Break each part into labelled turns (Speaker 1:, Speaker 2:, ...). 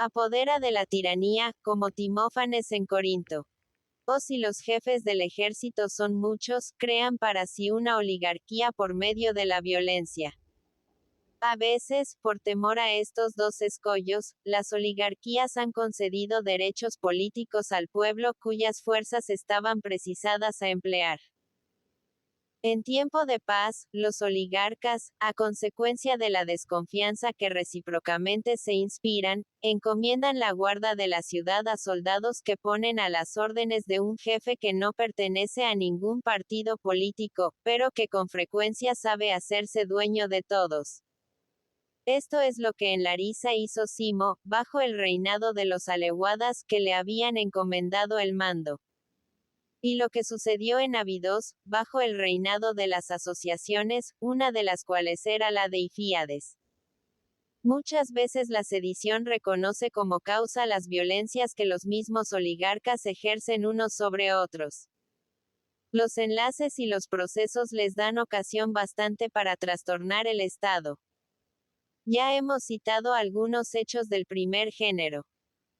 Speaker 1: apodera de la tiranía, como Timófanes en Corinto. O si los jefes del ejército son muchos, crean para sí una oligarquía por medio de la violencia. A veces, por temor a estos dos escollos, las oligarquías han concedido derechos políticos al pueblo cuyas fuerzas estaban precisadas a emplear. En tiempo de paz, los oligarcas, a consecuencia de la desconfianza que recíprocamente se inspiran, encomiendan la guarda de la ciudad a soldados que ponen a las órdenes de un jefe que no pertenece a ningún partido político, pero que con frecuencia sabe hacerse dueño de todos. Esto es lo que en Larisa hizo Simo, bajo el reinado de los aleuadas que le habían encomendado el mando. Y lo que sucedió en Abidos, bajo el reinado de las asociaciones, una de las cuales era la de Ifíades. Muchas veces la sedición reconoce como causa las violencias que los mismos oligarcas ejercen unos sobre otros. Los enlaces y los procesos les dan ocasión bastante para trastornar el Estado. Ya hemos citado algunos hechos del primer género.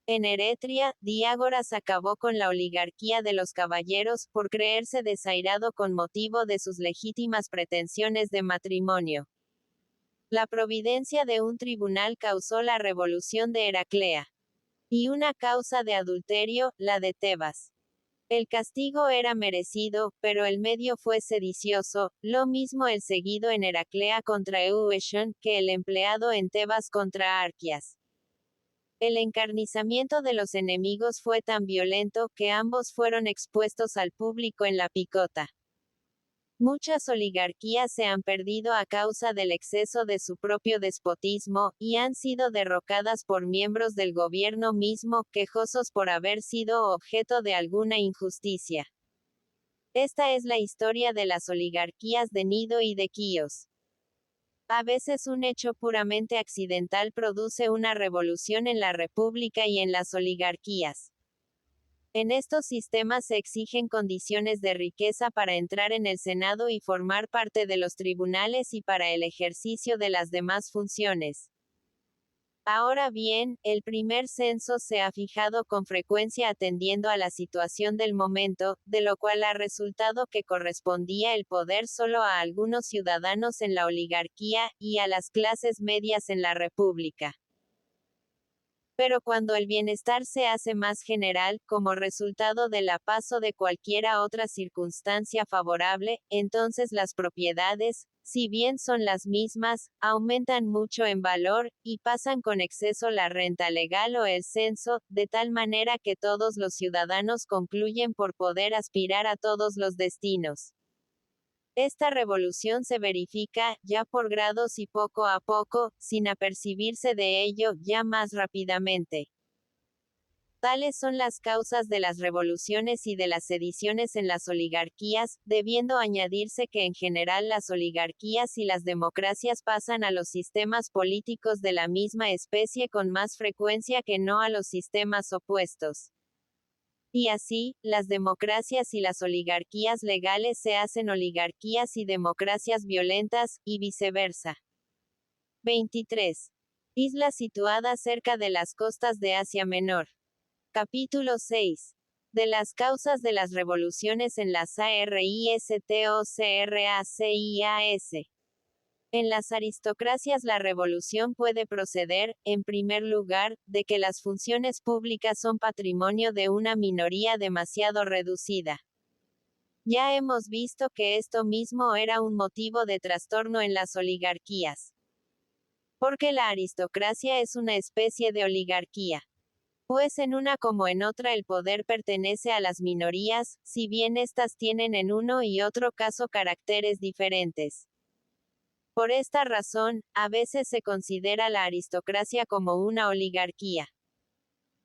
Speaker 1: En Eretria, Diágoras acabó con la oligarquía de los caballeros, por creerse desairado con motivo de sus legítimas pretensiones de matrimonio. La providencia de un tribunal causó la revolución de Heraclea. Y una causa de adulterio, la de Tebas. El castigo era merecido, pero el medio fue sedicioso, lo mismo el seguido en Heraclea contra Euetion, que el empleado en Tebas contra Arquias. El encarnizamiento de los enemigos fue tan violento, que ambos fueron expuestos al público en la picota. Muchas oligarquías se han perdido a causa del exceso de su propio despotismo, y han sido derrocadas por miembros del gobierno mismo, quejosos por haber sido objeto de alguna injusticia. Esta es la historia de las oligarquías de Gnido y de Quíos. A veces un hecho puramente accidental produce una revolución en la república y en las oligarquías. En estos sistemas se exigen condiciones de riqueza para entrar en el Senado y formar parte de los tribunales y para el ejercicio de las demás funciones. Ahora bien, el primer censo se ha fijado con frecuencia atendiendo a la situación del momento, de lo cual ha resultado que correspondía el poder solo a algunos ciudadanos en la oligarquía, y a las clases medias en la república. Pero cuando el bienestar se hace más general, como resultado de la paz o de cualquiera otra circunstancia favorable, entonces las propiedades, si bien son las mismas, aumentan mucho en valor, y pasan con exceso la renta legal o el censo, de tal manera que todos los ciudadanos concluyen por poder aspirar a todos los destinos. Esta revolución se verifica, ya por grados y poco a poco, sin apercibirse de ello, ya más rápidamente. Tales son las causas de las revoluciones y de las sediciones en las oligarquías, debiendo añadirse que en general las oligarquías y las democracias pasan a los sistemas políticos de la misma especie con más frecuencia que no a los sistemas opuestos. Y así, las democracias y las oligarquías legales se hacen oligarquías y democracias violentas, y viceversa. 23. Isla situada cerca de las costas de Asia Menor. Capítulo 6. De las causas de las revoluciones en las ARISTOCRACIAS. En las aristocracias la revolución puede proceder, en primer lugar, de que las funciones públicas son patrimonio de una minoría demasiado reducida. Ya hemos visto que esto mismo era un motivo de trastorno en las oligarquías. Porque la aristocracia es una especie de oligarquía. Pues en una como en otra el poder pertenece a las minorías, si bien éstas tienen en uno y otro caso caracteres diferentes. Por esta razón, a veces se considera la aristocracia como una oligarquía.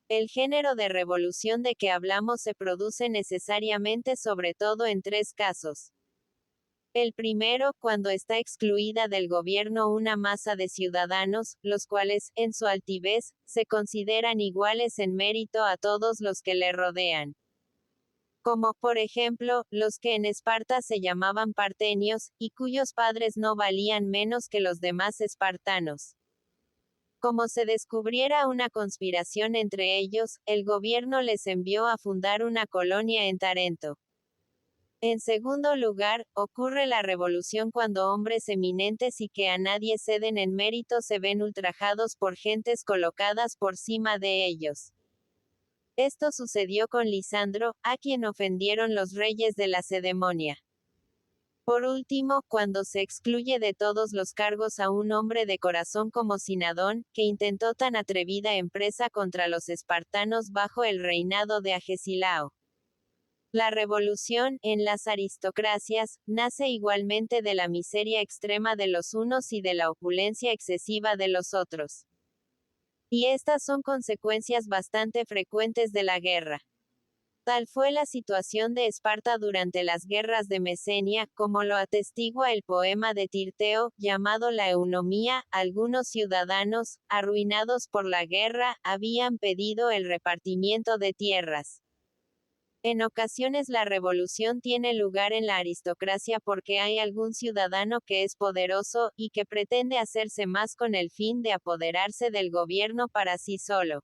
Speaker 1: El género de revolución de que hablamos se produce necesariamente sobre todo en tres casos. El primero, cuando está excluida del gobierno una masa de ciudadanos, los cuales, en su altivez, se consideran iguales en mérito a todos los que le rodean. Como, por ejemplo, los que en Esparta se llamaban partenios, y cuyos padres no valían menos que los demás espartanos. Como se descubriera una conspiración entre ellos, el gobierno les envió a fundar una colonia en Tarento. En segundo lugar, ocurre la revolución cuando hombres eminentes y que a nadie ceden en mérito se ven ultrajados por gentes colocadas por cima de ellos. Esto sucedió con Lisandro, a quien ofendieron los reyes de la Lacedemonia. Por último, cuando se excluye de todos los cargos a un hombre de corazón como Sinadón, que intentó tan atrevida empresa contra los espartanos bajo el reinado de Agesilao. La revolución, en las aristocracias, nace igualmente de la miseria extrema de los unos y de la opulencia excesiva de los otros. Y estas son consecuencias bastante frecuentes de la guerra. Tal fue la situación de Esparta durante las guerras de Mesenia, como lo atestigua el poema de Tirteo, llamado La Eunomía. Algunos ciudadanos, arruinados por la guerra, habían pedido el repartimiento de tierras. En ocasiones la revolución tiene lugar en la aristocracia porque hay algún ciudadano que es poderoso, y que pretende hacerse más con el fin de apoderarse del gobierno para sí solo.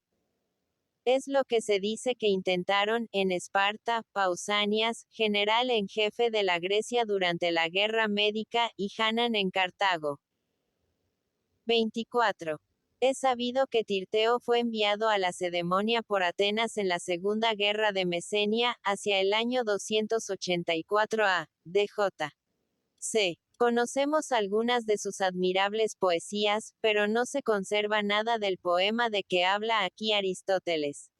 Speaker 1: Es lo que se dice que intentaron, en Esparta, Pausanias, general en jefe de la Grecia durante la Guerra Médica, y Hanán en Cartago. 24. Es sabido que Tirteo fue enviado a la Lacedemonia por Atenas en la Segunda Guerra de Mesenia, hacia el año 284 a.D.J. C. Conocemos algunas de sus admirables poesías, pero no se conserva nada del poema de que habla aquí Aristóteles.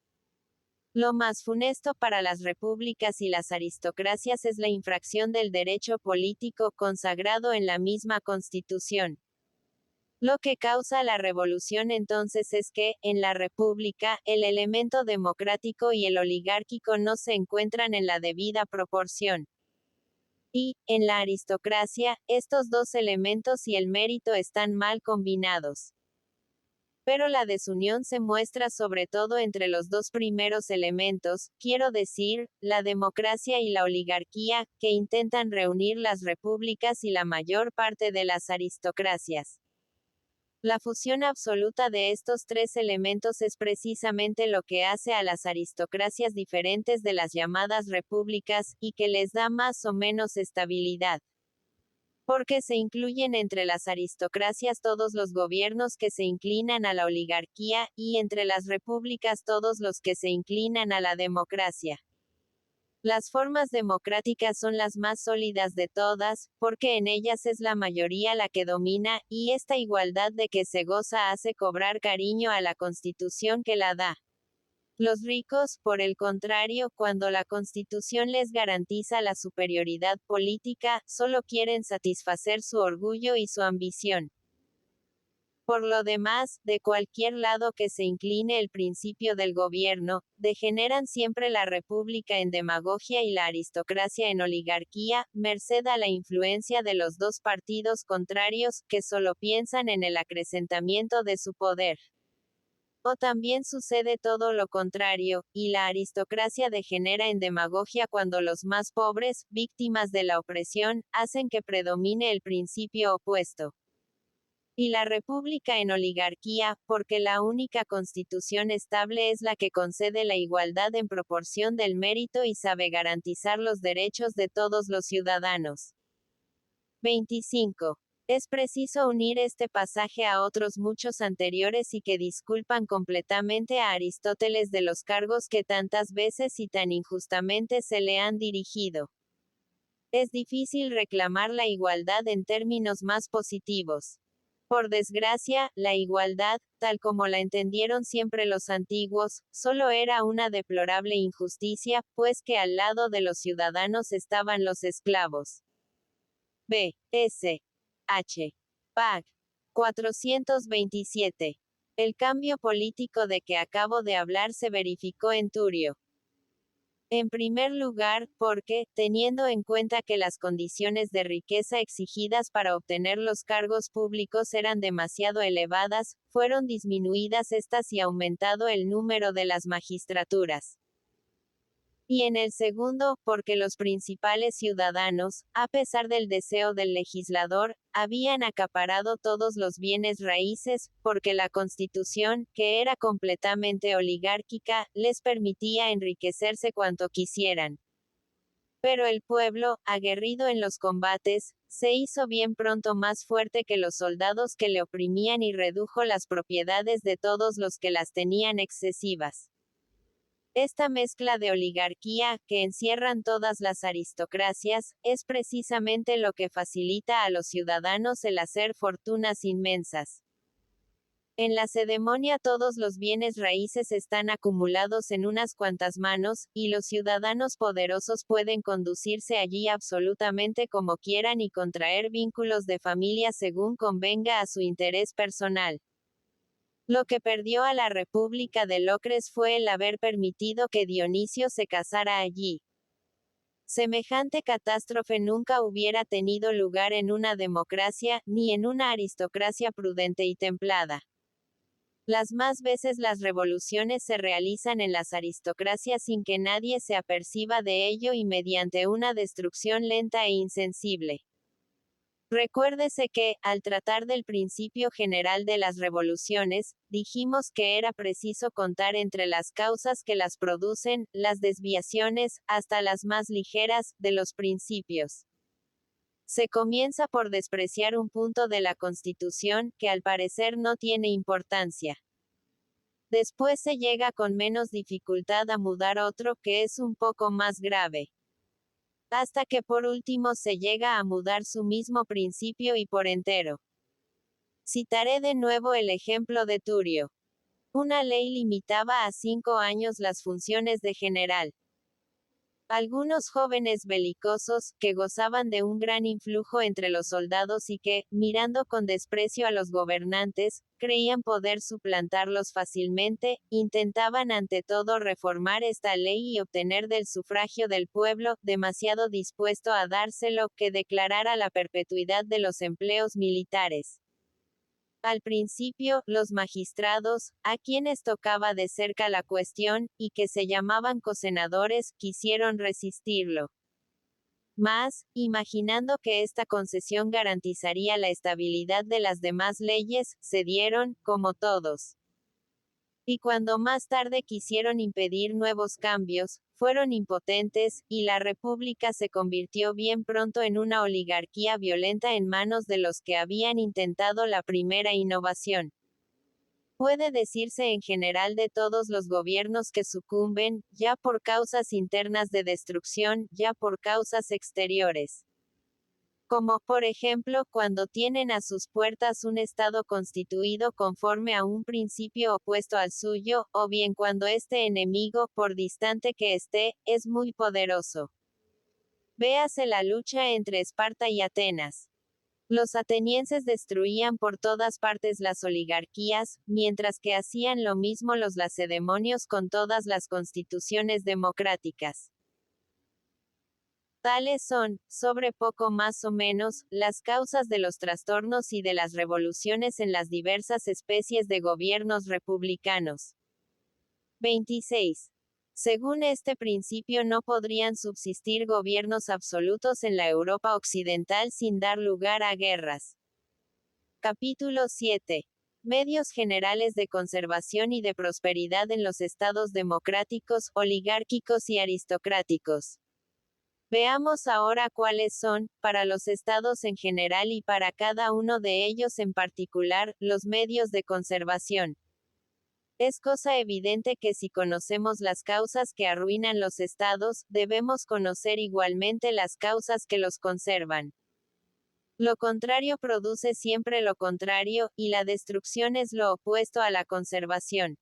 Speaker 1: Lo más funesto para las repúblicas y las aristocracias es la infracción del derecho político consagrado en la misma Constitución. Lo que causa la revolución entonces es que, en la república, el elemento democrático y el oligárquico no se encuentran en la debida proporción. Y, en la aristocracia, estos dos elementos y el mérito están mal combinados. Pero la desunión se muestra sobre todo entre los dos primeros elementos, quiero decir, la democracia y la oligarquía, que intentan reunir las repúblicas y la mayor parte de las aristocracias. La fusión absoluta de estos tres elementos es precisamente lo que hace a las aristocracias diferentes de las llamadas repúblicas, y que les da más o menos estabilidad. Porque se incluyen entre las aristocracias todos los gobiernos que se inclinan a la oligarquía, y entre las repúblicas todos los que se inclinan a la democracia. Las formas democráticas son las más sólidas de todas, porque en ellas es la mayoría la que domina, y esta igualdad de que se goza hace cobrar cariño a la Constitución que la da. Los ricos, por el contrario, cuando la Constitución les garantiza la superioridad política, solo quieren satisfacer su orgullo y su ambición. Por lo demás, de cualquier lado que se incline el principio del gobierno, degeneran siempre la república en demagogia y la aristocracia en oligarquía, merced a la influencia de los dos partidos contrarios, que solo piensan en el acrecentamiento de su poder. O también sucede todo lo contrario, y la aristocracia degenera en demagogia cuando los más pobres, víctimas de la opresión, hacen que predomine el principio opuesto. Y la república en oligarquía, porque la única constitución estable es la que concede la igualdad en proporción del mérito y sabe garantizar los derechos de todos los ciudadanos. 25. Es preciso unir este pasaje a otros muchos anteriores y que disculpan completamente a Aristóteles de los cargos que tantas veces y tan injustamente se le han dirigido. Es difícil reclamar la igualdad en términos más positivos. Por desgracia, la igualdad, tal como la entendieron siempre los antiguos, solo era una deplorable injusticia, pues que al lado de los ciudadanos estaban los esclavos. B. S. H. Pag. 427. El cambio político de que acabo de hablar se verificó en Turio. En primer lugar, porque, teniendo en cuenta que las condiciones de riqueza exigidas para obtener los cargos públicos eran demasiado elevadas, fueron disminuidas estas y aumentado el número de las magistraturas. Y en el segundo, porque los principales ciudadanos, a pesar del deseo del legislador, habían acaparado todos los bienes raíces, porque la Constitución, que era completamente oligárquica, les permitía enriquecerse cuanto quisieran. Pero el pueblo, aguerrido en los combates, se hizo bien pronto más fuerte que los soldados que le oprimían y redujo las propiedades de todos los que las tenían excesivas. Esta mezcla de oligarquía, que encierran todas las aristocracias, es precisamente lo que facilita a los ciudadanos el hacer fortunas inmensas. En la cedemonia todos los bienes raíces están acumulados en unas cuantas manos, y los ciudadanos poderosos pueden conducirse allí absolutamente como quieran y contraer vínculos de familia según convenga a su interés personal. Lo que perdió a la República de Locres fue el haber permitido que Dionisio se casara allí. Semejante catástrofe nunca hubiera tenido lugar en una democracia, ni en una aristocracia prudente y templada. Las más veces las revoluciones se realizan en las aristocracias sin que nadie se aperciba de ello y mediante una destrucción lenta e insensible. Recuérdese que, al tratar del principio general de las revoluciones, dijimos que era preciso contar entre las causas que las producen, las desviaciones, hasta las más ligeras, de los principios. Se comienza por despreciar un punto de la Constitución, que al parecer no tiene importancia. Después se llega con menos dificultad a mudar otro que es un poco más grave. Hasta que por último se llega a mudar su mismo principio y por entero. Citaré de nuevo el ejemplo de Turio. Una ley limitaba a 5 años las funciones de general. Algunos jóvenes belicosos, que gozaban de un gran influjo entre los soldados y que, mirando con desprecio a los gobernantes, creían poder suplantarlos fácilmente, intentaban ante todo reformar esta ley y obtener del sufragio del pueblo, demasiado dispuesto a dárselo, que declarara la perpetuidad de los empleos militares. Al principio, los magistrados, a quienes tocaba de cerca la cuestión, y que se llamaban cosenadores, quisieron resistirlo. Mas, imaginando que esta concesión garantizaría la estabilidad de las demás leyes, cedieron, como todos. Y cuando más tarde quisieron impedir nuevos cambios, fueron impotentes, y la República se convirtió bien pronto en una oligarquía violenta en manos de los que habían intentado la primera innovación. Puede decirse en general de todos los gobiernos que sucumben, ya por causas internas de destrucción, ya por causas exteriores. Como, por ejemplo, cuando tienen a sus puertas un Estado constituido conforme a un principio opuesto al suyo, o bien cuando este enemigo, por distante que esté, es muy poderoso. Véase la lucha entre Esparta y Atenas. Los atenienses destruían por todas partes las oligarquías, mientras que hacían lo mismo los lacedemonios con todas las constituciones democráticas. Tales son, sobre poco más o menos, las causas de los trastornos y de las revoluciones en las diversas especies de gobiernos republicanos. 26. Según este principio no podrían subsistir gobiernos absolutos en la Europa occidental sin dar lugar a guerras. Capítulo 7. Medios generales de conservación y de prosperidad en los estados democráticos, oligárquicos y aristocráticos. Veamos ahora cuáles son, para los estados en general y para cada uno de ellos en particular, los medios de conservación. Es cosa evidente que si conocemos las causas que arruinan los estados, debemos conocer igualmente las causas que los conservan. Lo contrario produce siempre lo contrario, y la destrucción es lo opuesto a la conservación.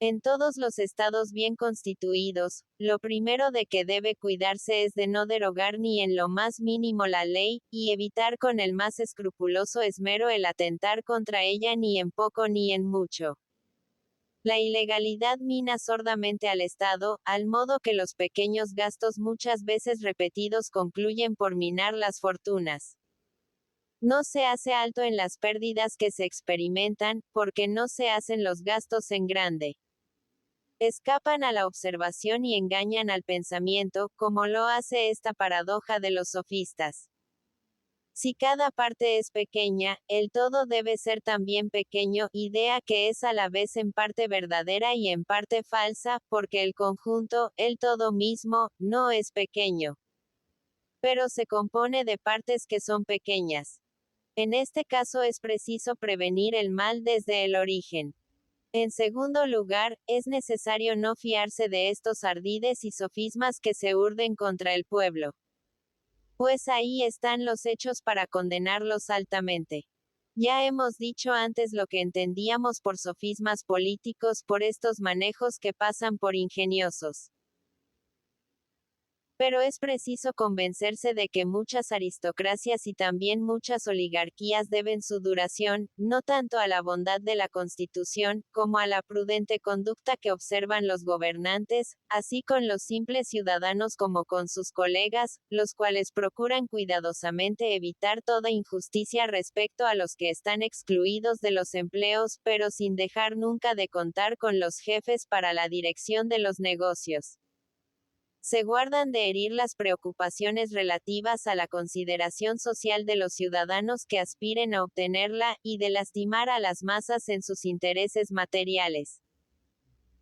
Speaker 1: En todos los estados bien constituidos, lo primero de que debe cuidarse es de no derogar ni en lo más mínimo la ley, y evitar con el más escrupuloso esmero el atentar contra ella ni en poco ni en mucho. La ilegalidad mina sordamente al Estado, al modo que los pequeños gastos muchas veces repetidos concluyen por minar las fortunas. No se hace alto en las pérdidas que se experimentan, porque no se hacen los gastos en grande. Escapan a la observación y engañan al pensamiento, como lo hace esta paradoja de los sofistas. Si cada parte es pequeña, el todo debe ser también pequeño, idea que es a la vez en parte verdadera y en parte falsa, porque el conjunto, el todo mismo, no es pequeño, pero se compone de partes que son pequeñas. En este caso es preciso prevenir el mal desde el origen. En segundo lugar, es necesario no fiarse de estos ardides y sofismas que se urden contra el pueblo. Pues ahí están los hechos para condenarlos altamente. Ya hemos dicho antes lo que entendíamos por sofismas políticos, por estos manejos que pasan por ingeniosos. Pero es preciso convencerse de que muchas aristocracias y también muchas oligarquías deben su duración, no tanto a la bondad de la Constitución, como a la prudente conducta que observan los gobernantes, así con los simples ciudadanos como con sus colegas, los cuales procuran cuidadosamente evitar toda injusticia respecto a los que están excluidos de los empleos, pero sin dejar nunca de contar con los jefes para la dirección de los negocios. Se guardan de herir las preocupaciones relativas a la consideración social de los ciudadanos que aspiren a obtenerla, y de lastimar a las masas en sus intereses materiales.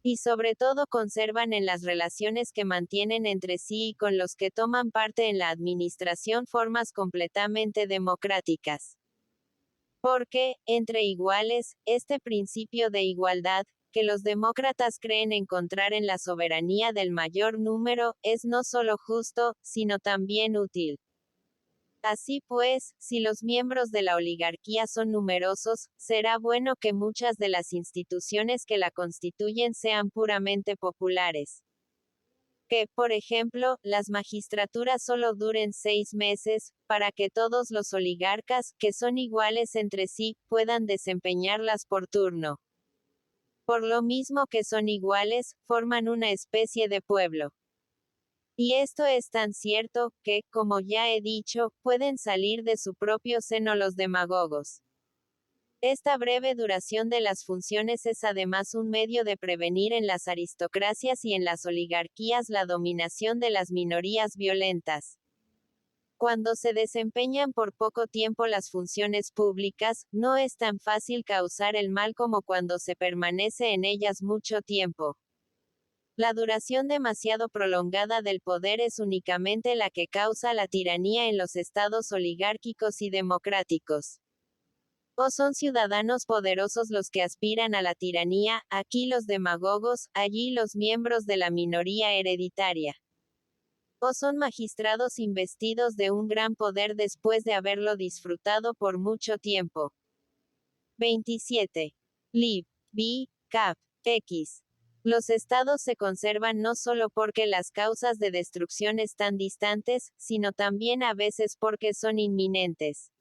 Speaker 1: Y sobre todo conservan en las relaciones que mantienen entre sí y con los que toman parte en la administración formas completamente democráticas. Porque, entre iguales, este principio de igualdad, que los demócratas creen encontrar en la soberanía del mayor número, es no solo justo, sino también útil. Así pues, si los miembros de la oligarquía son numerosos, será bueno que muchas de las instituciones que la constituyen sean puramente populares. Que, por ejemplo, las magistraturas solo duren 6 meses, para que todos los oligarcas, que son iguales entre sí, puedan desempeñarlas por turno. Por lo mismo que son iguales, forman una especie de pueblo. Y esto es tan cierto, que, como ya he dicho, pueden salir de su propio seno los demagogos. Esta breve duración de las funciones es además un medio de prevenir en las aristocracias y en las oligarquías la dominación de las minorías violentas. Cuando se desempeñan por poco tiempo las funciones públicas, no es tan fácil causar el mal como cuando se permanece en ellas mucho tiempo. La duración demasiado prolongada del poder es únicamente la que causa la tiranía en los estados oligárquicos y democráticos. O son ciudadanos poderosos los que aspiran a la tiranía, aquí los demagogos, allí los miembros de la minoría hereditaria. O son magistrados investidos de un gran poder después de haberlo disfrutado por mucho tiempo. 27. Lib. B. Cap. X. Los estados se conservan no solo porque las causas de destrucción están distantes, sino también a veces porque son inminentes.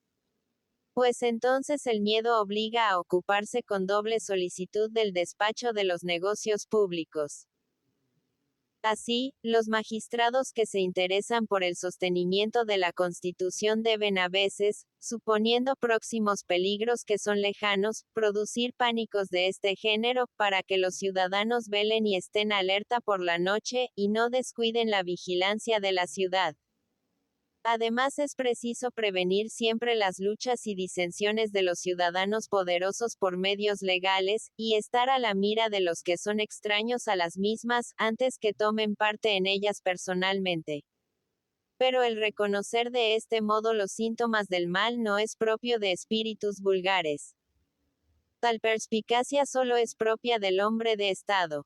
Speaker 1: Pues entonces el miedo obliga a ocuparse con doble solicitud del despacho de los negocios públicos. Así, los magistrados que se interesan por el sostenimiento de la Constitución deben a veces, suponiendo próximos peligros que son lejanos, producir pánicos de este género, para que los ciudadanos velen y estén alerta por la noche, y no descuiden la vigilancia de la ciudad. Además es preciso prevenir siempre las luchas y disensiones de los ciudadanos poderosos por medios legales, y estar a la mira de los que son extraños a las mismas, antes que tomen parte en ellas personalmente. Pero el reconocer de este modo los síntomas del mal no es propio de espíritus vulgares. Tal perspicacia solo es propia del hombre de Estado.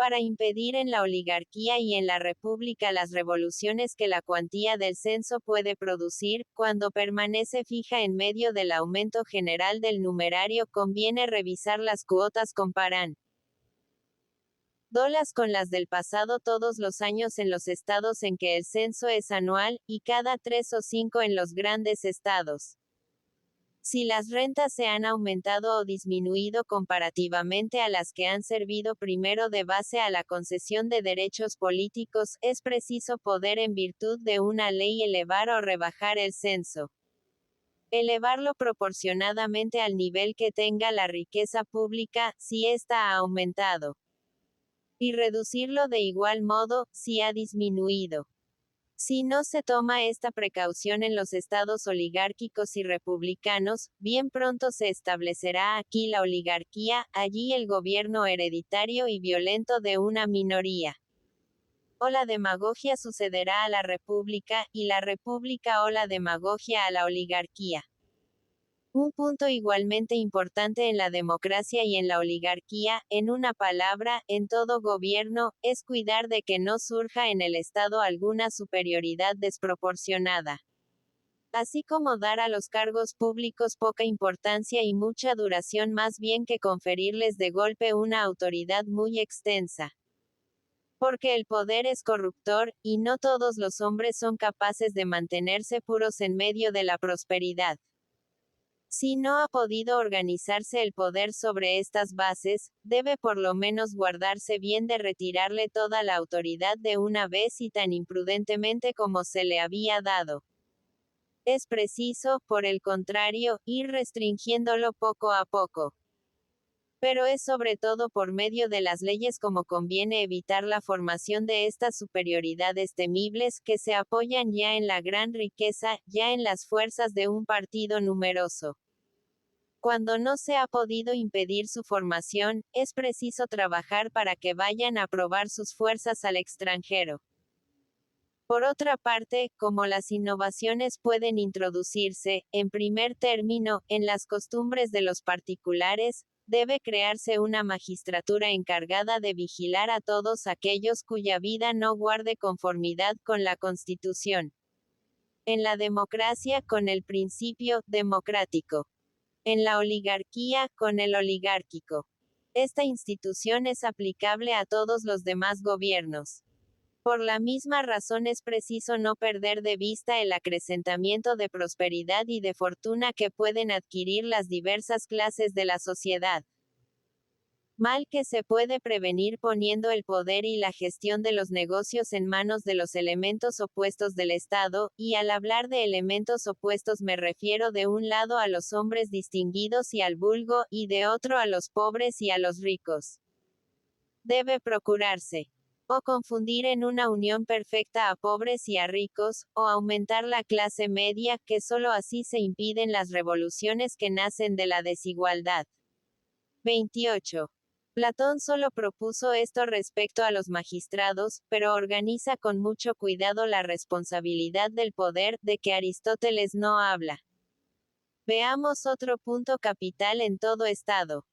Speaker 1: Para impedir en la oligarquía y en la república las revoluciones que la cuantía del censo puede producir, cuando permanece fija en medio del aumento general del numerario, conviene revisar las cuotas comparan dolas con las del pasado todos los años en los estados en que el censo es anual, y cada 3 o 5 en los grandes estados. Si las rentas se han aumentado o disminuido comparativamente a las que han servido primero de base a la concesión de derechos políticos, es preciso poder en virtud de una ley elevar o rebajar el censo. Elevarlo proporcionadamente al nivel que tenga la riqueza pública, si ésta ha aumentado. y reducirlo de igual modo, si ha disminuido. Si no se toma esta precaución en los estados oligárquicos y republicanos, bien pronto se establecerá aquí la oligarquía, allí el gobierno hereditario y violento de una minoría. O la demagogia sucederá a la república, y la república o la demagogia a la oligarquía. Un punto igualmente importante en la democracia y en la oligarquía, en una palabra, en todo gobierno, es cuidar de que no surja en el Estado alguna superioridad desproporcionada. Así como dar a los cargos públicos poca importancia y mucha duración más bien que conferirles de golpe una autoridad muy extensa. Porque el poder es corruptor, y no todos los hombres son capaces de mantenerse puros en medio de la prosperidad. Si no ha podido organizarse el poder sobre estas bases, debe por lo menos guardarse bien de retirarle toda la autoridad de una vez y tan imprudentemente como se le había dado. Es preciso, por el contrario, ir restringiéndolo poco a poco. Pero es sobre todo por medio de las leyes como conviene evitar la formación de estas superioridades temibles que se apoyan ya en la gran riqueza, ya en las fuerzas de un partido numeroso. Cuando no se ha podido impedir su formación, es preciso trabajar para que vayan a probar sus fuerzas al extranjero. Por otra parte, como las innovaciones pueden introducirse, en primer término, en las costumbres de los particulares, debe crearse una magistratura encargada de vigilar a todos aquellos cuya vida no guarde conformidad con la Constitución. En la democracia, con el principio democrático. En la oligarquía, con el oligárquico. Esta institución es aplicable a todos los demás gobiernos. Por la misma razón es preciso no perder de vista el acrecentamiento de prosperidad y de fortuna que pueden adquirir las diversas clases de la sociedad. Mal que se puede prevenir poniendo el poder y la gestión de los negocios en manos de los elementos opuestos del Estado, y al hablar de elementos opuestos me refiero de un lado a los hombres distinguidos y al vulgo, y de otro a los pobres y a los ricos. Debe procurarse o confundir en una unión perfecta a pobres y a ricos, o aumentar la clase media, que solo así se impiden las revoluciones que nacen de la desigualdad. 28. Platón solo propuso esto respecto a los magistrados, pero organiza con mucho cuidado la responsabilidad del poder, de que Aristóteles no habla. Veamos otro punto capital en todo Estado.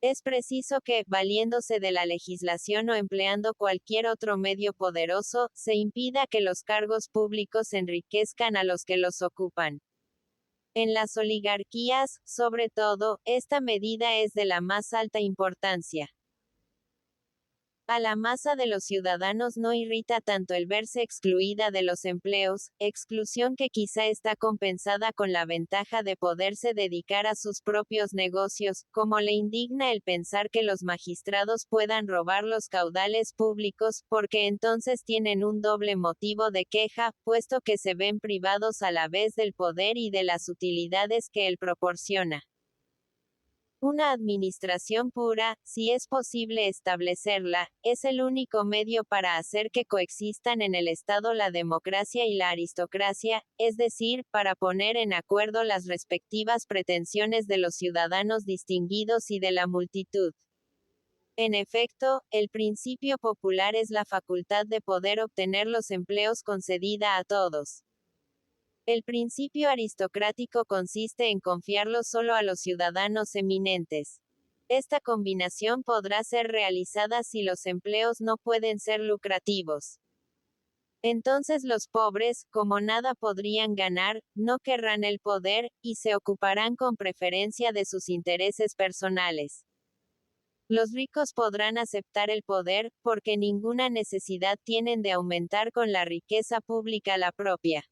Speaker 1: Es preciso que, valiéndose de la legislación o empleando cualquier otro medio poderoso, se impida que los cargos públicos enriquezcan a los que los ocupan. En las oligarquías, sobre todo, esta medida es de la más alta importancia. A la masa de los ciudadanos no irrita tanto el verse excluida de los empleos, exclusión que quizá está compensada con la ventaja de poderse dedicar a sus propios negocios, como le indigna el pensar que los magistrados puedan robar los caudales públicos, porque entonces tienen un doble motivo de queja, puesto que se ven privados a la vez del poder y de las utilidades que él proporciona. Una administración pura, si es posible establecerla, es el único medio para hacer que coexistan en el Estado la democracia y la aristocracia, es decir, para poner en acuerdo las respectivas pretensiones de los ciudadanos distinguidos y de la multitud. En efecto, el principio popular es la facultad de poder obtener los empleos concedida a todos. El principio aristocrático consiste en confiarlo solo a los ciudadanos eminentes. Esta combinación podrá ser realizada si los empleos no pueden ser lucrativos. Entonces los pobres, como nada podrían ganar, no querrán el poder, y se ocuparán con preferencia de sus intereses personales. Los ricos podrán aceptar el poder, porque ninguna necesidad tienen de aumentar con la riqueza pública la propia.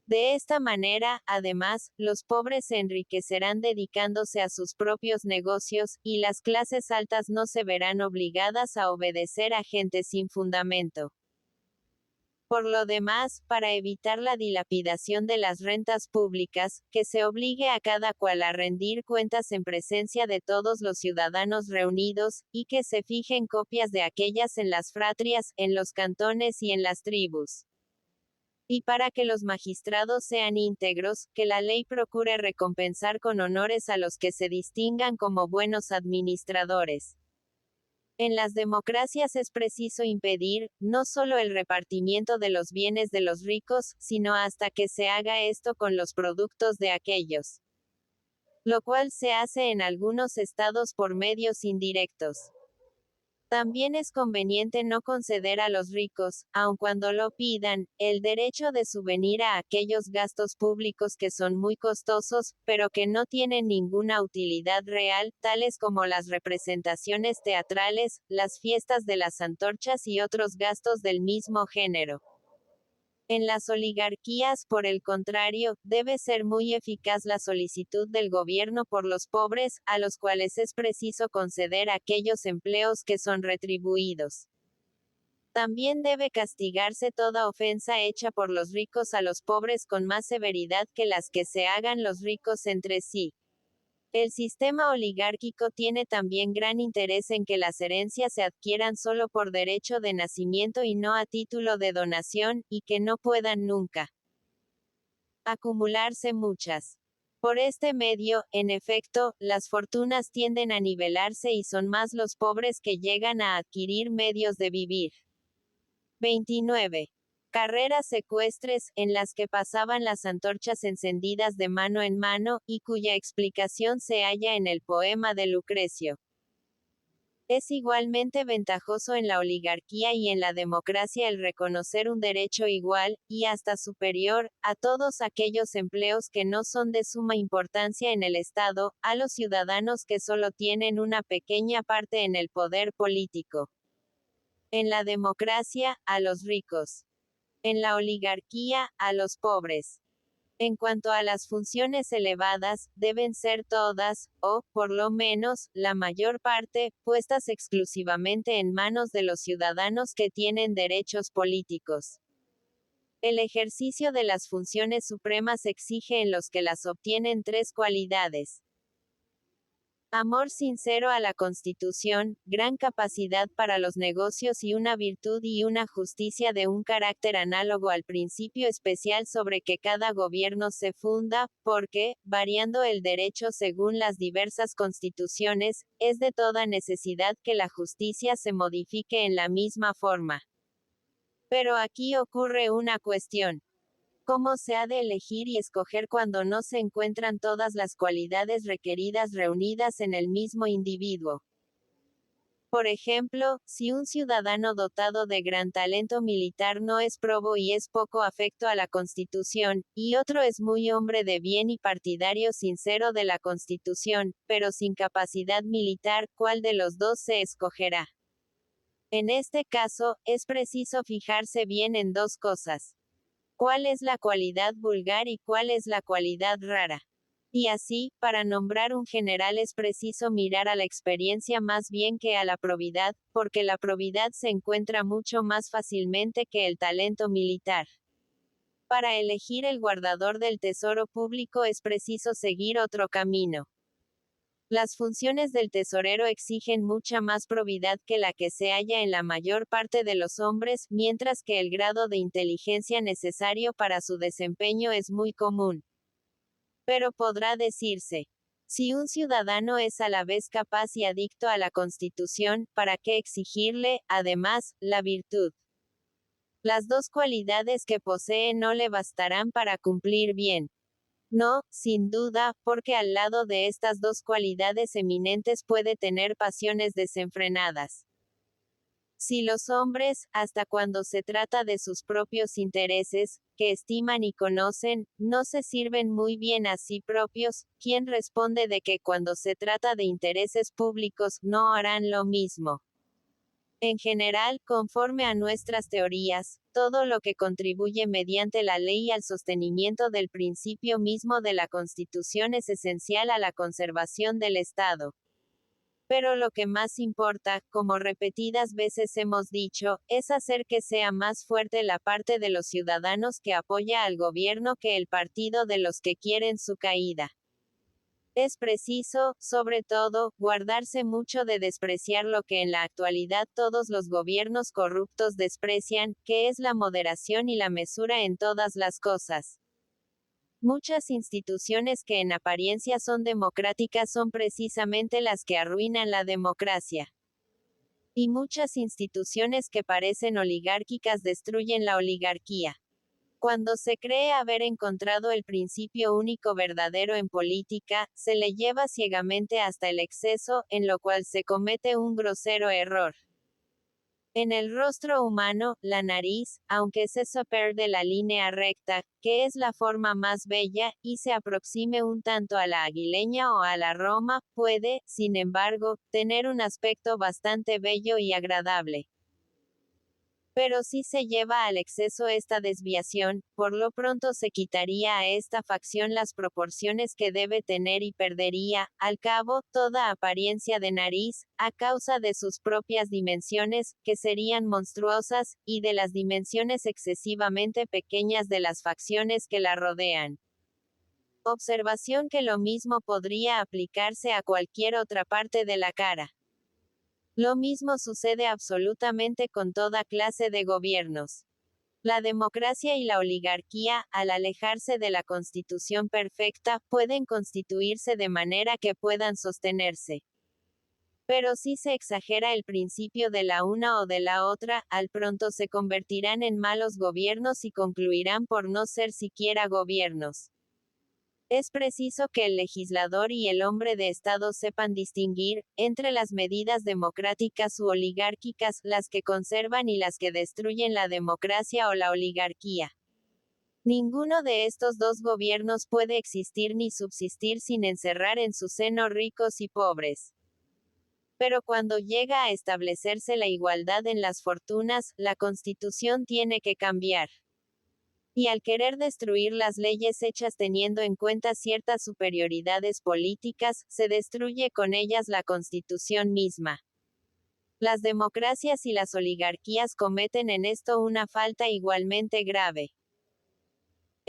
Speaker 1: De esta manera, además, los pobres se enriquecerán dedicándose a sus propios negocios, y las clases altas no se verán obligadas a obedecer a gente sin fundamento. Por lo demás, para evitar la dilapidación de las rentas públicas, que se obligue a cada cual a rendir cuentas en presencia de todos los ciudadanos reunidos, y que se fijen copias de aquellas en las fratrias, en los cantones y en las tribus. Y para que los magistrados sean íntegros, que la ley procure recompensar con honores a los que se distingan como buenos administradores. En las democracias es preciso impedir, no solo el repartimiento de los bienes de los ricos, sino hasta que se haga esto con los productos de aquellos. Lo cual se hace en algunos estados por medios indirectos. También es conveniente no conceder a los ricos, aun cuando lo pidan, el derecho de subvenir a aquellos gastos públicos que son muy costosos, pero que no tienen ninguna utilidad real, tales como las representaciones teatrales, las fiestas de las antorchas y otros gastos del mismo género. En las oligarquías, por el contrario, debe ser muy eficaz la solicitud del gobierno por los pobres, a los cuales es preciso conceder aquellos empleos que son retribuidos. También debe castigarse toda ofensa hecha por los ricos a los pobres con más severidad que las que se hagan los ricos entre sí. El sistema oligárquico tiene también gran interés en que las herencias se adquieran solo por derecho de nacimiento y no a título de donación, y que no puedan nunca acumularse muchas. Por este medio, en efecto, las fortunas tienden a nivelarse y son más los pobres que llegan a adquirir medios de vivir. 29. Carreras secuestres, en las que pasaban las antorchas encendidas de mano en mano, y cuya explicación se halla en el poema de Lucrecio. Es igualmente ventajoso en la oligarquía y en la democracia el reconocer un derecho igual, y hasta superior, a todos aquellos empleos que no son de suma importancia en el Estado, a los ciudadanos que solo tienen una pequeña parte en el poder político. En la democracia, a los ricos. En la oligarquía, a los pobres. En cuanto a las funciones elevadas, deben ser todas, o, por lo menos, la mayor parte, puestas exclusivamente en manos de los ciudadanos que tienen derechos políticos. El ejercicio de las funciones supremas exige en los que las obtienen tres cualidades. Amor sincero a la Constitución, gran capacidad para los negocios y una virtud y una justicia de un carácter análogo al principio especial sobre que cada gobierno se funda, porque, variando el derecho según las diversas constituciones, es de toda necesidad que la justicia se modifique en la misma forma. Pero aquí ocurre una cuestión. ¿Cómo se ha de elegir y escoger cuando no se encuentran todas las cualidades requeridas reunidas en el mismo individuo? Por ejemplo, si un ciudadano dotado de gran talento militar no es probo y es poco afecto a la Constitución, y otro es muy hombre de bien y partidario sincero de la Constitución, pero sin capacidad militar, ¿cuál de los dos se escogerá? En este caso, es preciso fijarse bien en dos cosas. ¿Cuál es la cualidad vulgar y cuál es la cualidad rara? Y así, para nombrar un general es preciso mirar a la experiencia más bien que a la probidad, porque la probidad se encuentra mucho más fácilmente que el talento militar. Para elegir el guardador del tesoro público es preciso seguir otro camino. Las funciones del tesorero exigen mucha más probidad que la que se halla en la mayor parte de los hombres, mientras que el grado de inteligencia necesario para su desempeño es muy común. Pero podrá decirse, si un ciudadano es a la vez capaz y adicto a la Constitución, ¿para qué exigirle, además, la virtud? Las dos cualidades que posee no le bastarán para cumplir bien. No, sin duda, porque al lado de estas dos cualidades eminentes puede tener pasiones desenfrenadas. Si los hombres, hasta cuando se trata de sus propios intereses, que estiman y conocen, no se sirven muy bien a sí propios, ¿quién responde de que cuando se trata de intereses públicos, no harán lo mismo? En general, conforme a nuestras teorías, todo lo que contribuye mediante la ley al sostenimiento del principio mismo de la Constitución es esencial a la conservación del Estado. Pero lo que más importa, como repetidas veces hemos dicho, es hacer que sea más fuerte la parte de los ciudadanos que apoya al gobierno que el partido de los que quieren su caída. Es preciso, sobre todo, guardarse mucho de despreciar lo que en la actualidad todos los gobiernos corruptos desprecian, que es la moderación y la mesura en todas las cosas. Muchas instituciones que en apariencia son democráticas son precisamente las que arruinan la democracia. Y muchas instituciones que parecen oligárquicas destruyen la oligarquía. Cuando se cree haber encontrado el principio único verdadero en política, se le lleva ciegamente hasta el exceso, en lo cual se comete un grosero error. En el rostro humano, la nariz, aunque se superde la línea recta, que es la forma más bella, y se aproxime un tanto a la aguileña o a la roma, puede, sin embargo, tener un aspecto bastante bello y agradable. Pero si se lleva al exceso esta desviación, por lo pronto se quitaría a esta facción las proporciones que debe tener y perdería, al cabo, toda apariencia de nariz, a causa de sus propias dimensiones, que serían monstruosas, y de las dimensiones excesivamente pequeñas de las facciones que la rodean. Observación que lo mismo podría aplicarse a cualquier otra parte de la cara. Lo mismo sucede absolutamente con toda clase de gobiernos. La democracia y la oligarquía, al alejarse de la constitución perfecta, pueden constituirse de manera que puedan sostenerse. Pero si se exagera el principio de la una o de la otra, al pronto se convertirán en malos gobiernos y concluirán por no ser siquiera gobiernos. Es preciso que el legislador y el hombre de Estado sepan distinguir, entre las medidas democráticas u oligárquicas, las que conservan y las que destruyen la democracia o la oligarquía. Ninguno de estos dos gobiernos puede existir ni subsistir sin encerrar en su seno ricos y pobres. Pero cuando llega a establecerse la igualdad en las fortunas, la Constitución tiene que cambiar. Y al querer destruir las leyes hechas teniendo en cuenta ciertas superioridades políticas, se destruye con ellas la Constitución misma. Las democracias y las oligarquías cometen en esto una falta igualmente grave.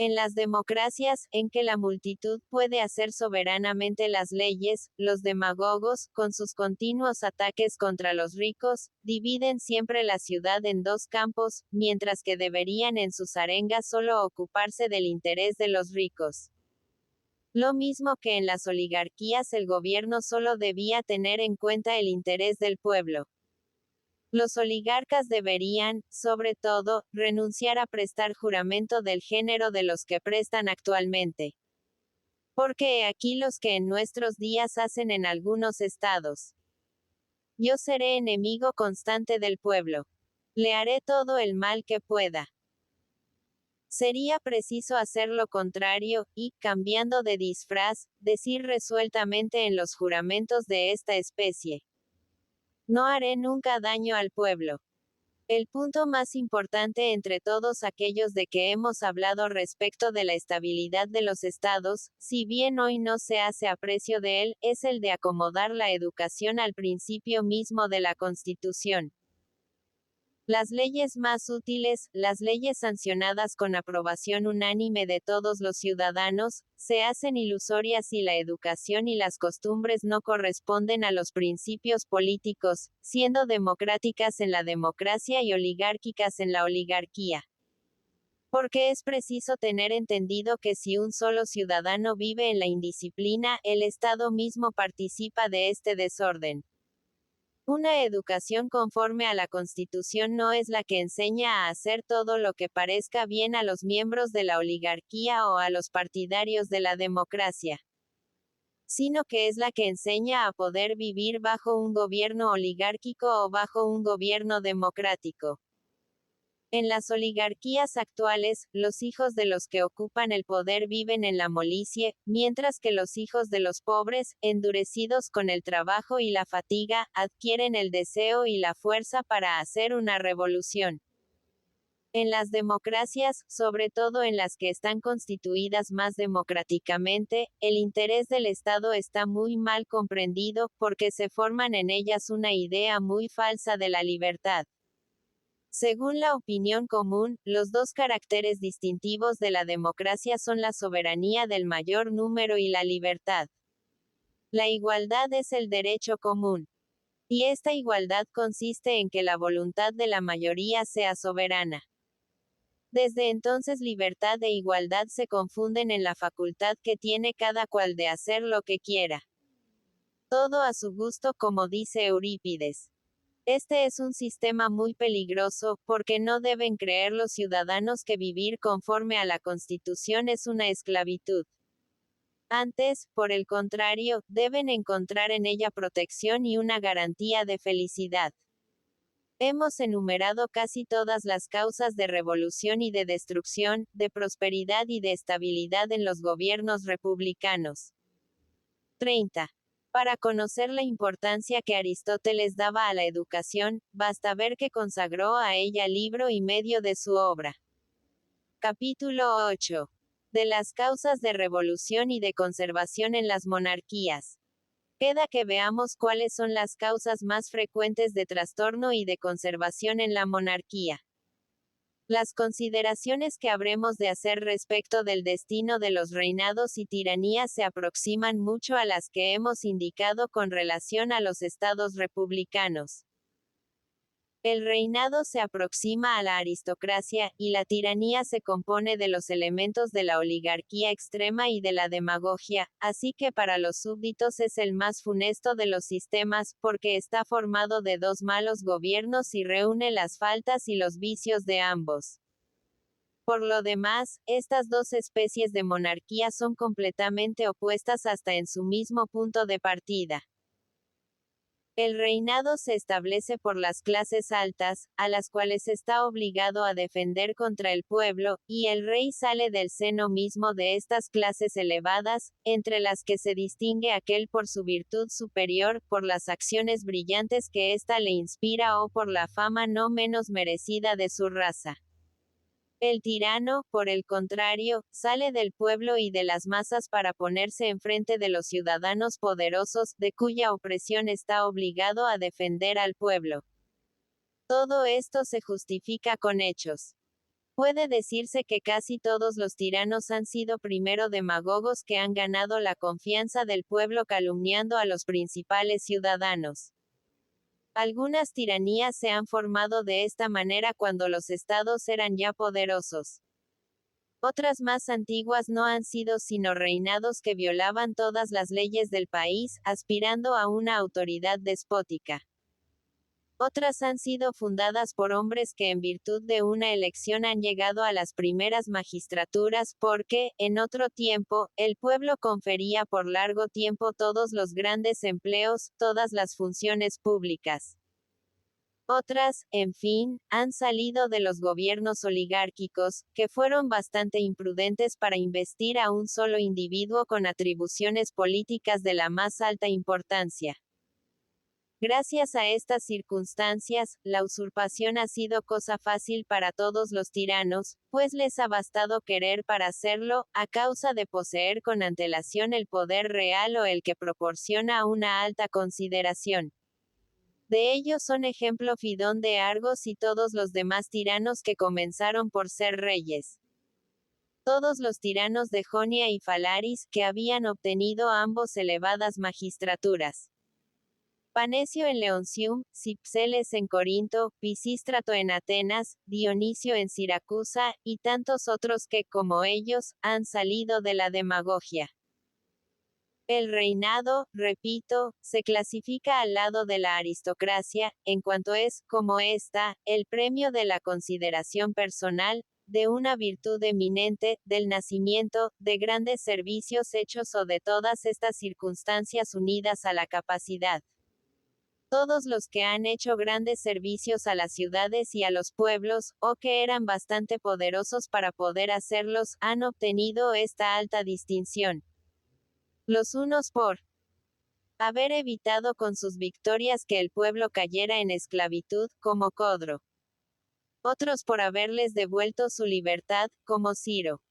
Speaker 1: En las democracias, en que la multitud puede hacer soberanamente las leyes, los demagogos, con sus continuos ataques contra los ricos, dividen siempre la ciudad en dos campos, mientras que deberían en sus arengas solo ocuparse del interés de los ricos. Lo mismo que en las oligarquías el gobierno solo debía tener en cuenta el interés del pueblo. Los oligarcas deberían, sobre todo, renunciar a prestar juramento del género de los que prestan actualmente. Porque he aquí los que en nuestros días hacen en algunos estados. Yo seré enemigo constante del pueblo. Le haré todo el mal que pueda. Sería preciso hacer lo contrario, y, cambiando de disfraz, decir resueltamente en los juramentos de esta especie: no haré nunca daño al pueblo. El punto más importante entre todos aquellos de que hemos hablado respecto de la estabilidad de los estados, si bien hoy no se hace aprecio de él, es el de acomodar la educación al principio mismo de la Constitución. Las leyes más útiles, las leyes sancionadas con aprobación unánime de todos los ciudadanos, se hacen ilusorias si la educación y las costumbres no corresponden a los principios políticos, siendo democráticas en la democracia y oligárquicas en la oligarquía. Porque es preciso tener entendido que si un solo ciudadano vive en la indisciplina, el Estado mismo participa de este desorden. Una educación conforme a la Constitución no es la que enseña a hacer todo lo que parezca bien a los miembros de la oligarquía o a los partidarios de la democracia, sino que es la que enseña a poder vivir bajo un gobierno oligárquico o bajo un gobierno democrático. En las oligarquías actuales, los hijos de los que ocupan el poder viven en la molicie, mientras que los hijos de los pobres, endurecidos con el trabajo y la fatiga, adquieren el deseo y la fuerza para hacer una revolución. En las democracias, sobre todo en las que están constituidas más democráticamente, el interés del Estado está muy mal comprendido, porque se forman en ellas una idea muy falsa de la libertad. Según la opinión común, los dos caracteres distintivos de la democracia son la soberanía del mayor número y la libertad. La igualdad es el derecho común. Y esta igualdad consiste en que la voluntad de la mayoría sea soberana. Desde entonces libertad e igualdad se confunden en la facultad que tiene cada cual de hacer lo que quiera. Todo a su gusto, como dice Eurípides. Este es un sistema muy peligroso, porque no deben creer los ciudadanos que vivir conforme a la Constitución es una esclavitud. Antes, por el contrario, deben encontrar en ella protección y una garantía de felicidad. Hemos enumerado casi todas las causas de revolución y de destrucción, de prosperidad y de estabilidad en los gobiernos republicanos. 30. Para conocer la importancia que Aristóteles daba a la educación, basta ver que consagró a ella libro y medio de su obra. Capítulo 8. De las causas de revolución y de conservación en las monarquías. Queda que veamos cuáles son las causas más frecuentes de trastorno y de conservación en la monarquía. Las consideraciones que habremos de hacer respecto del destino de los reinados y tiranías se aproximan mucho a las que hemos indicado con relación a los estados republicanos. El reinado se aproxima a la aristocracia, y la tiranía se compone de los elementos de la oligarquía extrema y de la demagogia, así que para los súbditos es el más funesto de los sistemas, porque está formado de dos malos gobiernos y reúne las faltas y los vicios de ambos. Por lo demás, estas dos especies de monarquía son completamente opuestas hasta en su mismo punto de partida. El reinado se establece por las clases altas, a las cuales está obligado a defender contra el pueblo, y el rey sale del seno mismo de estas clases elevadas, entre las que se distingue aquel por su virtud superior, por las acciones brillantes que ésta le inspira o por la fama no menos merecida de su raza. El tirano, por el contrario, sale del pueblo y de las masas para ponerse enfrente de los ciudadanos poderosos, de cuya opresión está obligado a defender al pueblo. Todo esto se justifica con hechos. Puede decirse que casi todos los tiranos han sido primero demagogos que han ganado la confianza del pueblo calumniando a los principales ciudadanos. Algunas tiranías se han formado de esta manera cuando los estados eran ya poderosos. Otras más antiguas no han sido sino reinados que violaban todas las leyes del país, aspirando a una autoridad despótica. Otras han sido fundadas por hombres que en virtud de una elección han llegado a las primeras magistraturas porque, en otro tiempo, el pueblo confería por largo tiempo todos los grandes empleos, todas las funciones públicas. Otras, en fin, han salido de los gobiernos oligárquicos, que fueron bastante imprudentes para investir a un solo individuo con atribuciones políticas de la más alta importancia. Gracias a estas circunstancias, la usurpación ha sido cosa fácil para todos los tiranos, pues les ha bastado querer para hacerlo, a causa de poseer con antelación el poder real o el que proporciona una alta consideración. De ello son ejemplo Fidón de Argos y todos los demás tiranos que comenzaron por ser reyes. Todos los tiranos de Jonia y Falaris, que habían obtenido ambos elevadas magistraturas. Panecio en Leoncium, Cipseles en Corinto, Pisístrato en Atenas, Dionisio en Siracusa, y tantos otros que, como ellos, han salido de la demagogia. El reinado, repito, se clasifica al lado de la aristocracia, en cuanto es, como ésta, el premio de la consideración personal, de una virtud eminente, del nacimiento, de grandes servicios hechos o de todas estas circunstancias unidas a la capacidad. Todos los que han hecho grandes servicios a las ciudades y a los pueblos, o que eran bastante poderosos para poder hacerlos, han obtenido esta alta distinción. Los unos por haber evitado con sus victorias que el pueblo cayera en esclavitud, como Codro. otros por haberles devuelto su libertad, como Ciro,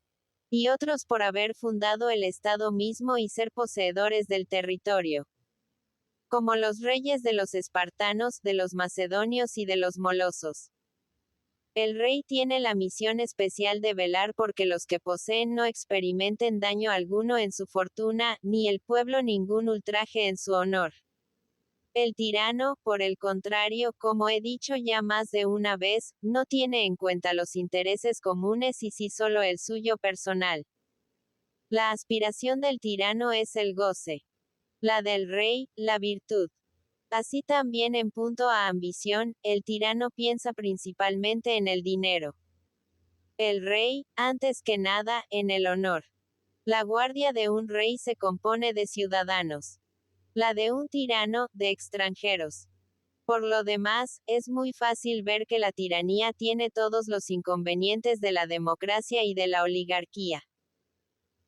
Speaker 1: y otros por haber fundado el Estado mismo y ser poseedores del territorio, como los reyes de los espartanos, de los macedonios y de los molosos. El rey tiene la misión especial de velar porque los que poseen no experimenten daño alguno en su fortuna, ni el pueblo ningún ultraje en su honor. El tirano, por el contrario, como he dicho ya más de una vez, no tiene en cuenta los intereses comunes y sí solo el suyo personal. La aspiración del tirano es el goce. La del rey, la virtud. Así también en punto a ambición, el tirano piensa principalmente en el dinero. El rey, antes que nada, en el honor. La guardia de un rey se compone de ciudadanos. La de un tirano, de extranjeros. Por lo demás, es muy fácil ver que la tiranía tiene todos los inconvenientes de la democracia y de la oligarquía.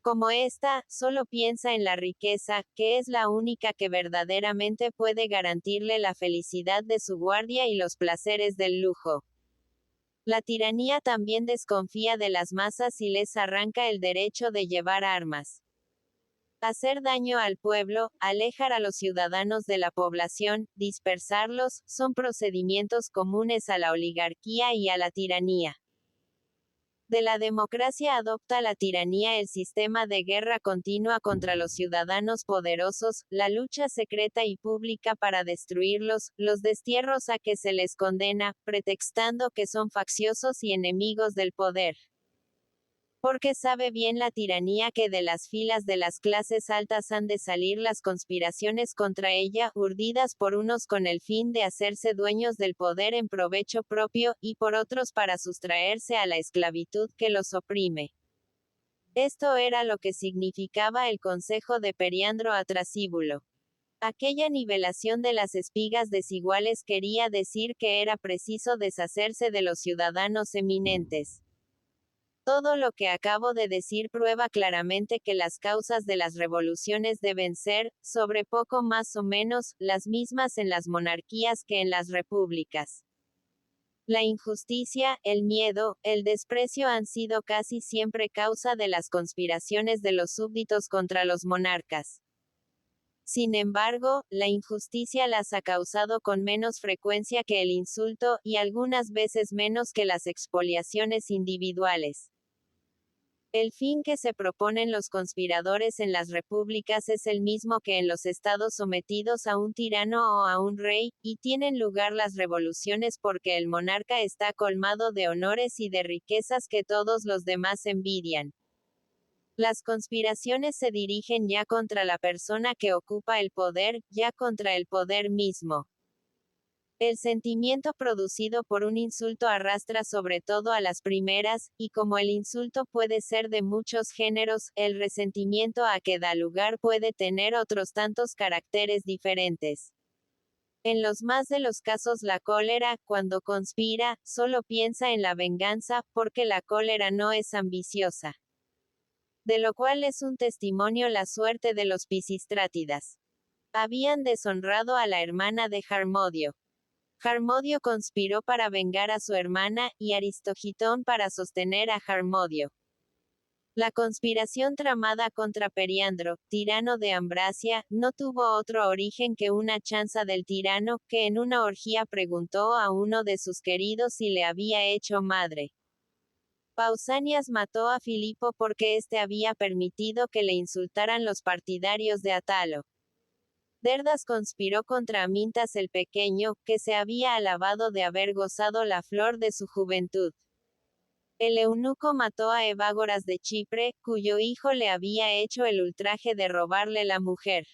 Speaker 1: Como ésta, solo piensa en la riqueza, que es la única que verdaderamente puede garantirle la felicidad de su guardia y los placeres del lujo. La tiranía también desconfía de las masas y les arranca el derecho de llevar armas. Hacer daño al pueblo, alejar a los ciudadanos de la población, dispersarlos, son procedimientos comunes a la oligarquía y a la tiranía. De la democracia adopta la tiranía el sistema de guerra continua contra los ciudadanos poderosos, la lucha secreta y pública para destruirlos, los destierros a que se les condena, pretextando que son facciosos y enemigos del poder. Porque sabe bien la tiranía que de las filas de las clases altas han de salir las conspiraciones contra ella, urdidas por unos con el fin de hacerse dueños del poder en provecho propio, y por otros para sustraerse a la esclavitud que los oprime. Esto era lo que significaba el consejo de Periandro a Trasíbulo. Aquella nivelación de las espigas desiguales quería decir que era preciso deshacerse de los ciudadanos eminentes. Todo lo que acabo de decir prueba claramente que las causas de las revoluciones deben ser, sobre poco más o menos, las mismas en las monarquías que en las repúblicas. La injusticia, el miedo, el desprecio han sido casi siempre causa de las conspiraciones de los súbditos contra los monarcas. Sin embargo, la injusticia las ha causado con menos frecuencia que el insulto, y algunas veces menos que las expoliaciones individuales. El fin que se proponen los conspiradores en las repúblicas es el mismo que en los estados sometidos a un tirano o a un rey, y tienen lugar las revoluciones porque el monarca está colmado de honores y de riquezas que todos los demás envidian. Las conspiraciones se dirigen ya contra la persona que ocupa el poder, ya contra el poder mismo. El sentimiento producido por un insulto arrastra sobre todo a las primeras, y como el insulto puede ser de muchos géneros, el resentimiento a que da lugar puede tener otros tantos caracteres diferentes. En los más de los casos la cólera, cuando conspira, solo piensa en la venganza, porque la cólera no es ambiciosa. De lo cual es un testimonio la suerte de los Pisistrátidas. Habían deshonrado a la hermana de Harmodio. Harmodio conspiró para vengar a su hermana, y Aristogitón para sostener a Harmodio. La conspiración tramada contra Periandro, tirano de Ambracia, no tuvo otro origen que una chanza del tirano, que en una orgía preguntó a uno de sus queridos si le había hecho madre. Pausanias mató a Filipo porque éste había permitido que le insultaran los partidarios de Atalo. Derdas conspiró contra Amintas el pequeño, que se había alabado de haber gozado la flor de su juventud. El eunuco mató a Evágoras de Chipre, cuyo hijo le había hecho el ultraje de robarle la mujer.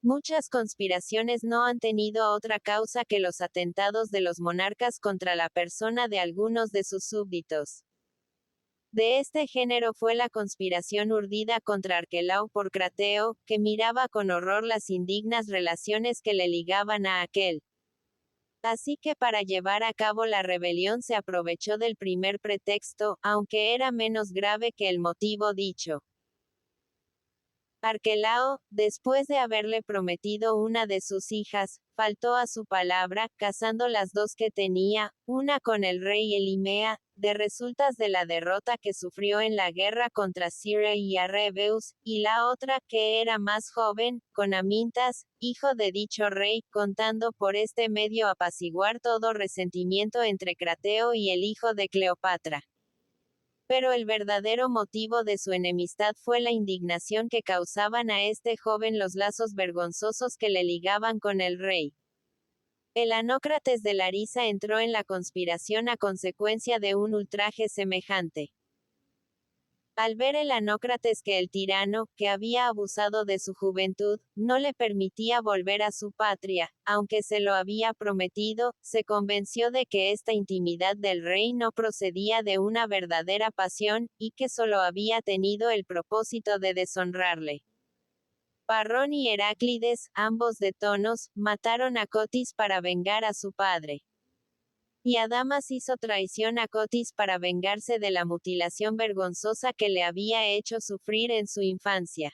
Speaker 1: Muchas conspiraciones no han tenido otra causa que los atentados de los monarcas contra la persona de algunos de sus súbditos. De este género fue la conspiración urdida contra Arquelao por Crateo, que miraba con horror las indignas relaciones que le ligaban a aquel. Así que para llevar a cabo la rebelión se aprovechó del primer pretexto, aunque era menos grave que el motivo dicho. Arquelao, después de haberle prometido una de sus hijas, faltó a su palabra, casando las dos que tenía, una con el rey Elimea, de resultas de la derrota que sufrió en la guerra contra Ciro y Arrebeus, y la otra, que era más joven, con Amintas, hijo de dicho rey, contando por este medio apaciguar todo resentimiento entre Crateo y el hijo de Cleopatra. Pero el verdadero motivo de su enemistad fue la indignación que causaban a este joven los lazos vergonzosos que le ligaban con el rey. El Anócrates de Larisa entró en la conspiración a consecuencia de un ultraje semejante. Al ver el Anócrates que el tirano, que había abusado de su juventud, no le permitía volver a su patria, aunque se lo había prometido, se convenció de que esta intimidad del rey no procedía de una verdadera pasión, y que solo había tenido el propósito de deshonrarle. Parrón y Heráclides, ambos de Tonos, mataron a Cotis para vengar a su padre. Y Adamas hizo traición a Cotis para vengarse de la mutilación vergonzosa que le había hecho sufrir en su infancia.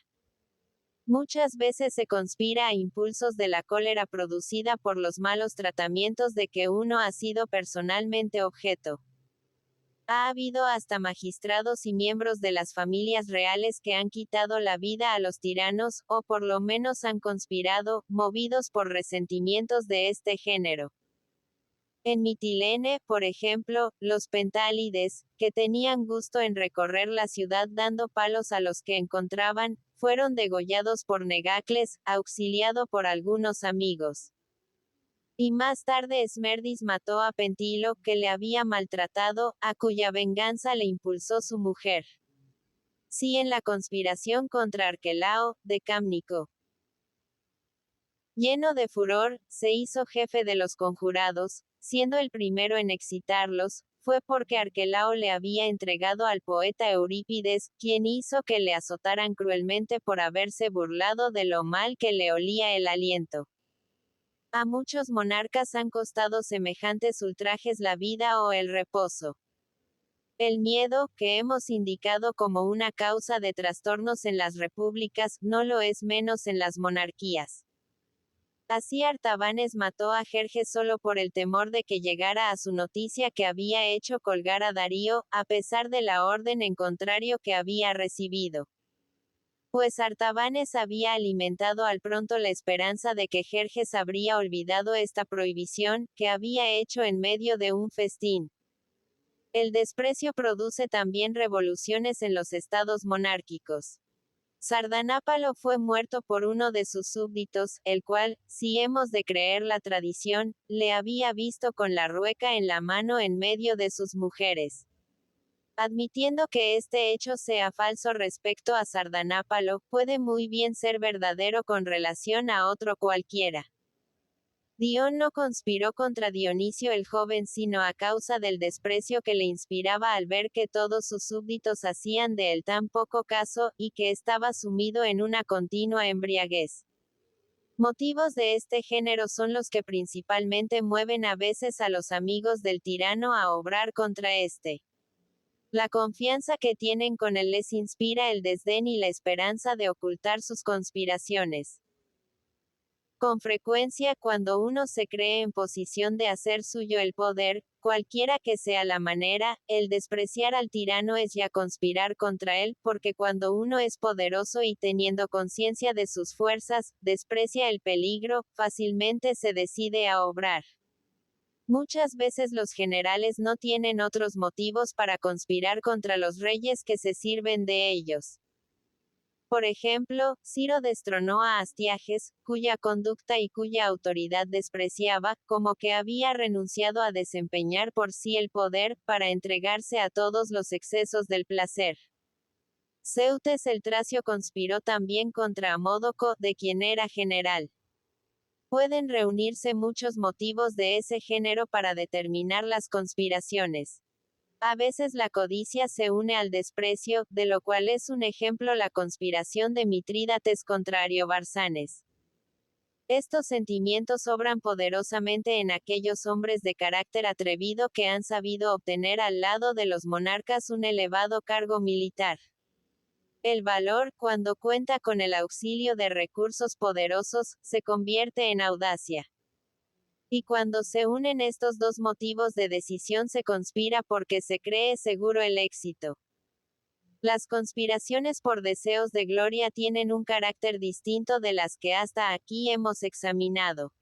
Speaker 1: Muchas veces se conspira a impulsos de la cólera producida por los malos tratamientos de que uno ha sido personalmente objeto. Ha habido hasta magistrados y miembros de las familias reales que han quitado la vida a los tiranos, o por lo menos han conspirado, movidos por resentimientos de este género. En Mitilene, por ejemplo, los pentálides, que tenían gusto en recorrer la ciudad dando palos a los que encontraban, fueron degollados por Negacles, auxiliado por algunos amigos. Y más tarde Esmerdis mató a Pentilo, que le había maltratado, a cuya venganza le impulsó su mujer. Sí, en la conspiración contra Arquelao, de Cámnico. Lleno de furor, se hizo jefe de los conjurados, siendo el primero en excitarlos, fue porque Arquelao le había entregado al poeta Eurípides, quien hizo que le azotaran cruelmente por haberse burlado de lo mal que le olía el aliento. A muchos monarcas han costado semejantes ultrajes la vida o el reposo. El miedo, que hemos indicado como una causa de trastornos en las repúblicas, no lo es menos en las monarquías. Así Artabanes mató a Jerjes solo por el temor de que llegara a su noticia que había hecho colgar a Darío, a pesar de la orden en contrario que había recibido. Pues Artabanes había alimentado al pronto la esperanza de que Jerjes habría olvidado esta prohibición, que había hecho en medio de un festín. El desprecio produce también revoluciones en los estados monárquicos. Sardanápalo fue muerto por uno de sus súbditos, el cual, si hemos de creer la tradición, le había visto con la rueca en la mano en medio de sus mujeres. Admitiendo que este hecho sea falso respecto a Sardanápalo, puede muy bien ser verdadero con relación a otro cualquiera. Dion no conspiró contra Dionisio el joven sino a causa del desprecio que le inspiraba al ver que todos sus súbditos hacían de él tan poco caso, y que estaba sumido en una continua embriaguez. Motivos de este género son los que principalmente mueven a veces a los amigos del tirano a obrar contra éste. La confianza que tienen con él les inspira el desdén y la esperanza de ocultar sus conspiraciones. Con frecuencia, cuando uno se cree en posición de hacer suyo el poder, cualquiera que sea la manera, el despreciar al tirano es ya conspirar contra él, porque cuando uno es poderoso y teniendo conciencia de sus fuerzas, desprecia el peligro, fácilmente se decide a obrar. Muchas veces los generales no tienen otros motivos para conspirar contra los reyes que se sirven de ellos. Por ejemplo, Ciro destronó a Astiages, cuya conducta y cuya autoridad despreciaba, como que había renunciado a desempeñar por sí el poder, para entregarse a todos los excesos del placer. Ceutes el Tracio conspiró también contra Amódoco, de quien era general. Pueden reunirse muchos motivos de ese género para determinar las conspiraciones. A veces la codicia se une al desprecio, de lo cual es un ejemplo la conspiración de Mitrídates contra Ariobarzanes. Estos sentimientos obran poderosamente en aquellos hombres de carácter atrevido que han sabido obtener al lado de los monarcas un elevado cargo militar. El valor, cuando cuenta con el auxilio de recursos poderosos, se convierte en audacia. Y cuando se unen estos dos motivos de decisión se conspira porque se cree seguro el éxito. Las conspiraciones por deseos de gloria tienen un carácter distinto de las que hasta aquí hemos examinado.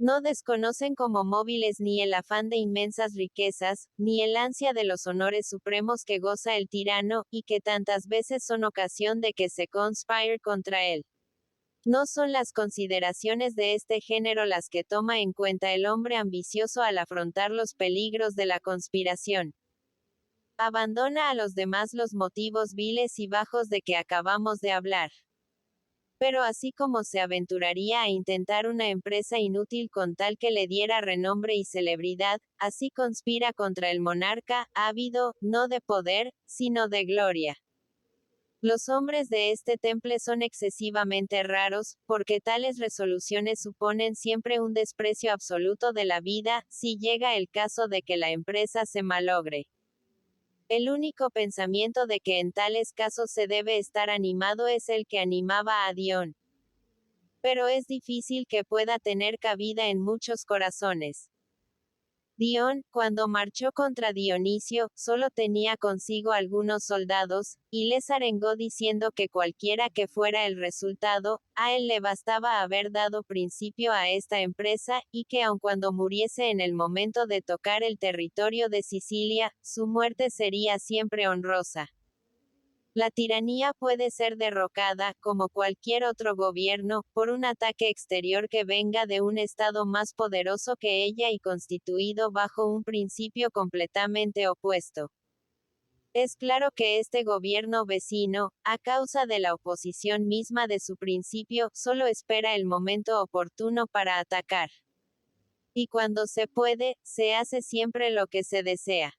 Speaker 1: No desconocen como móviles ni el afán de inmensas riquezas, ni el ansia de los honores supremos que goza el tirano, y que tantas veces son ocasión de que se conspire contra él. No son las consideraciones de este género las que toma en cuenta el hombre ambicioso al afrontar los peligros de la conspiración. Abandona a los demás los motivos viles y bajos de que acabamos de hablar. Pero así como se aventuraría a intentar una empresa inútil con tal que le diera renombre y celebridad, así conspira contra el monarca, ávido, no de poder, sino de gloria. Los hombres de este temple son excesivamente raros, porque tales resoluciones suponen siempre un desprecio absoluto de la vida, si llega el caso de que la empresa se malogre. El único pensamiento de que en tales casos se debe estar animado es el que animaba a Dion. Pero es difícil que pueda tener cabida en muchos corazones. Dion, cuando marchó contra Dionisio, solo tenía consigo algunos soldados, y les arengó diciendo que cualquiera que fuera el resultado, a él le bastaba haber dado principio a esta empresa, y que aun cuando muriese en el momento de tocar el territorio de Sicilia, su muerte sería siempre honrosa. La tiranía puede ser derrocada, como cualquier otro gobierno, por un ataque exterior que venga de un Estado más poderoso que ella y constituido bajo un principio completamente opuesto. Es claro que este gobierno vecino, a causa de la oposición misma de su principio, solo espera el momento oportuno para atacar. Y cuando se puede, se hace siempre lo que se desea.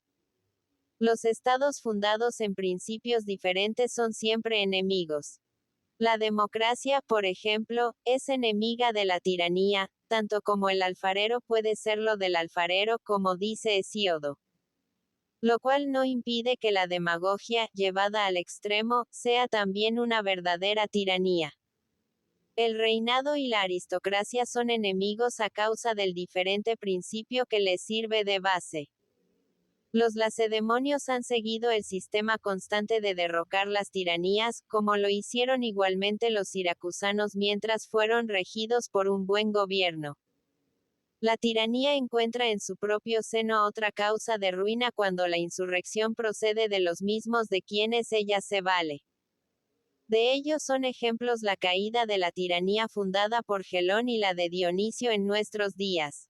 Speaker 1: Los estados fundados en principios diferentes son siempre enemigos. La democracia, por ejemplo, es enemiga de la tiranía, tanto como el alfarero puede serlo del alfarero, como dice Hesíodo. Lo cual no impide que la demagogia, llevada al extremo, sea también una verdadera tiranía. El reinado y la aristocracia son enemigos a causa del diferente principio que les sirve de base. Los lacedemonios han seguido el sistema constante de derrocar las tiranías, como lo hicieron igualmente los siracusanos mientras fueron regidos por un buen gobierno. La tiranía encuentra en su propio seno otra causa de ruina cuando la insurrección procede de los mismos de quienes ella se vale. De ello son ejemplos la caída de la tiranía fundada por Gelón y la de Dionisio en nuestros días.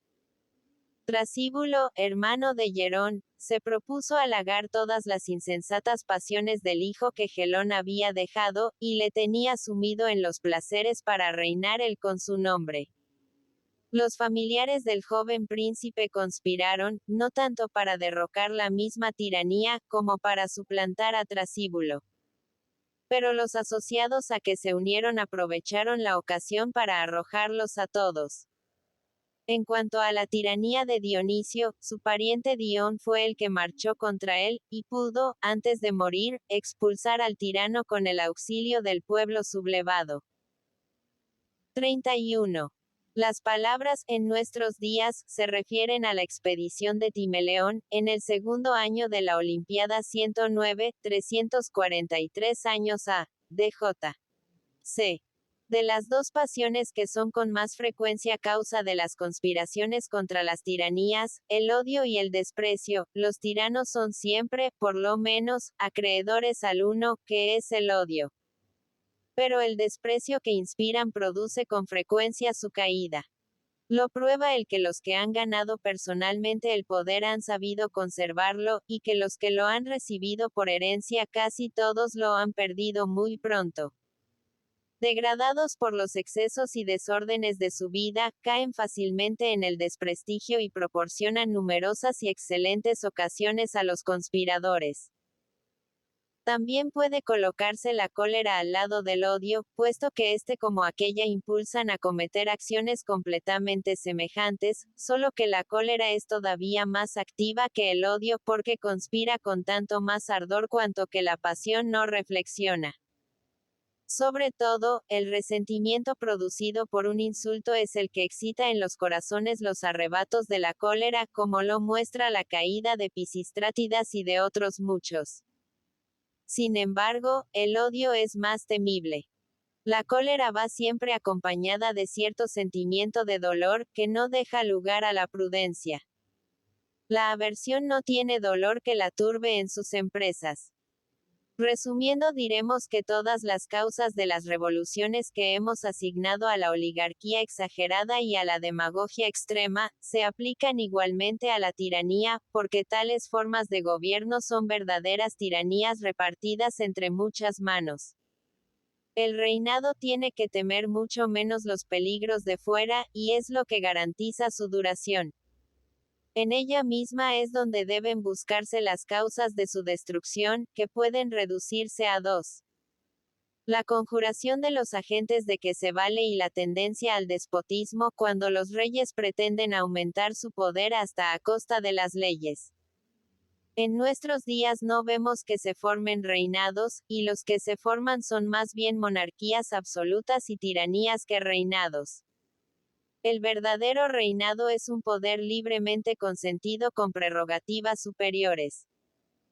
Speaker 1: Trasíbulo, hermano de Hierón, se propuso halagar todas las insensatas pasiones del hijo que Gelón había dejado, y le tenía sumido en los placeres para reinar él con su nombre. Los familiares del joven príncipe conspiraron, no tanto para derrocar la misma tiranía, como para suplantar a Trasíbulo. Pero los asociados a que se unieron aprovecharon la ocasión para arrojarlos a todos. En cuanto a la tiranía de Dionisio, su pariente Dion fue el que marchó contra él, y pudo, antes de morir, expulsar al tirano con el auxilio del pueblo sublevado. 31. Las palabras «en nuestros días» se refieren a la expedición de Timeleón, en el segundo año de la Olimpiada 109, 343 años a. D.J. C. De las dos pasiones que son con más frecuencia causa de las conspiraciones contra las tiranías, el odio y el desprecio, los tiranos son siempre, por lo menos, acreedores al uno, que es el odio. Pero el desprecio que inspiran produce con frecuencia su caída. Lo prueba el que los que han ganado personalmente el poder han sabido conservarlo, y que los que lo han recibido por herencia casi todos lo han perdido muy pronto. Degradados por los excesos y desórdenes de su vida, caen fácilmente en el desprestigio y proporcionan numerosas y excelentes ocasiones a los conspiradores. También puede colocarse la cólera al lado del odio, puesto que este como aquella impulsan a cometer acciones completamente semejantes, solo que la cólera es todavía más activa que el odio porque conspira con tanto más ardor cuanto que la pasión no reflexiona. Sobre todo, el resentimiento producido por un insulto es el que excita en los corazones los arrebatos de la cólera, como lo muestra la caída de Pisístratas y de otros muchos. Sin embargo, el odio es más temible. La cólera va siempre acompañada de cierto sentimiento de dolor, que no deja lugar a la prudencia. La aversión no tiene dolor que la turbe en sus empresas. Resumiendo, diremos que todas las causas de las revoluciones que hemos asignado a la oligarquía exagerada y a la demagogia extrema, se aplican igualmente a la tiranía, porque tales formas de gobierno son verdaderas tiranías repartidas entre muchas manos. El reinado tiene que temer mucho menos los peligros de fuera, y es lo que garantiza su duración. En ella misma es donde deben buscarse las causas de su destrucción, que pueden reducirse a dos. La conjuración de los agentes de que se vale y la tendencia al despotismo cuando los reyes pretenden aumentar su poder hasta a costa de las leyes. En nuestros días no vemos que se formen reinados, y los que se forman son más bien monarquías absolutas y tiranías que reinados. El verdadero reinado es un poder libremente consentido con prerrogativas superiores.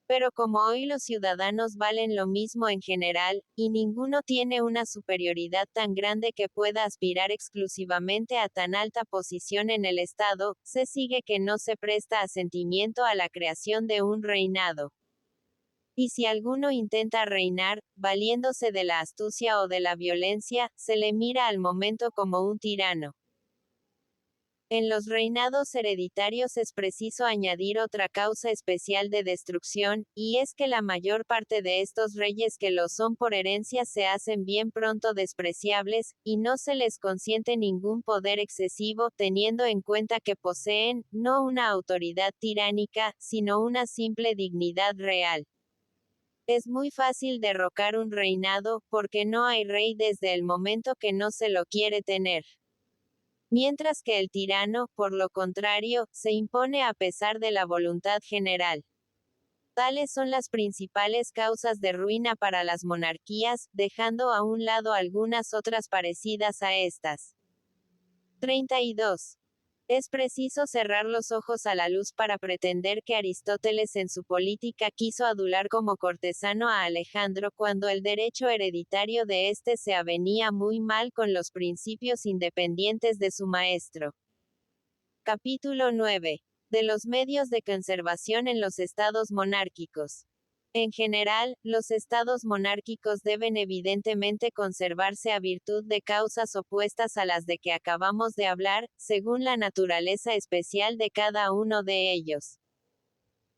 Speaker 1: Pero como hoy los ciudadanos valen lo mismo en general, y ninguno tiene una superioridad tan grande que pueda aspirar exclusivamente a tan alta posición en el Estado, se sigue que no se presta asentimiento a la creación de un reinado. Y si alguno intenta reinar, valiéndose de la astucia o de la violencia, se le mira al momento como un tirano. En los reinados hereditarios es preciso añadir otra causa especial de destrucción, y es que la mayor parte de estos reyes que lo son por herencia se hacen bien pronto despreciables, y no se les consiente ningún poder excesivo, teniendo en cuenta que poseen, no una autoridad tiránica, sino una simple dignidad real. Es muy fácil derrocar un reinado, porque no hay rey desde el momento que no se lo quiere tener. Mientras que el tirano, por lo contrario, se impone a pesar de la voluntad general. Tales son las principales causas de ruina para las monarquías, dejando a un lado algunas otras parecidas a estas. 32. Es preciso cerrar los ojos a la luz para pretender que Aristóteles en su política quiso adular como cortesano a Alejandro cuando el derecho hereditario de éste se avenía muy mal con los principios independientes de su maestro. Capítulo 9. De los medios de conservación en los estados monárquicos. En general, los estados monárquicos deben evidentemente conservarse a virtud de causas opuestas a las de que acabamos de hablar, según la naturaleza especial de cada uno de ellos.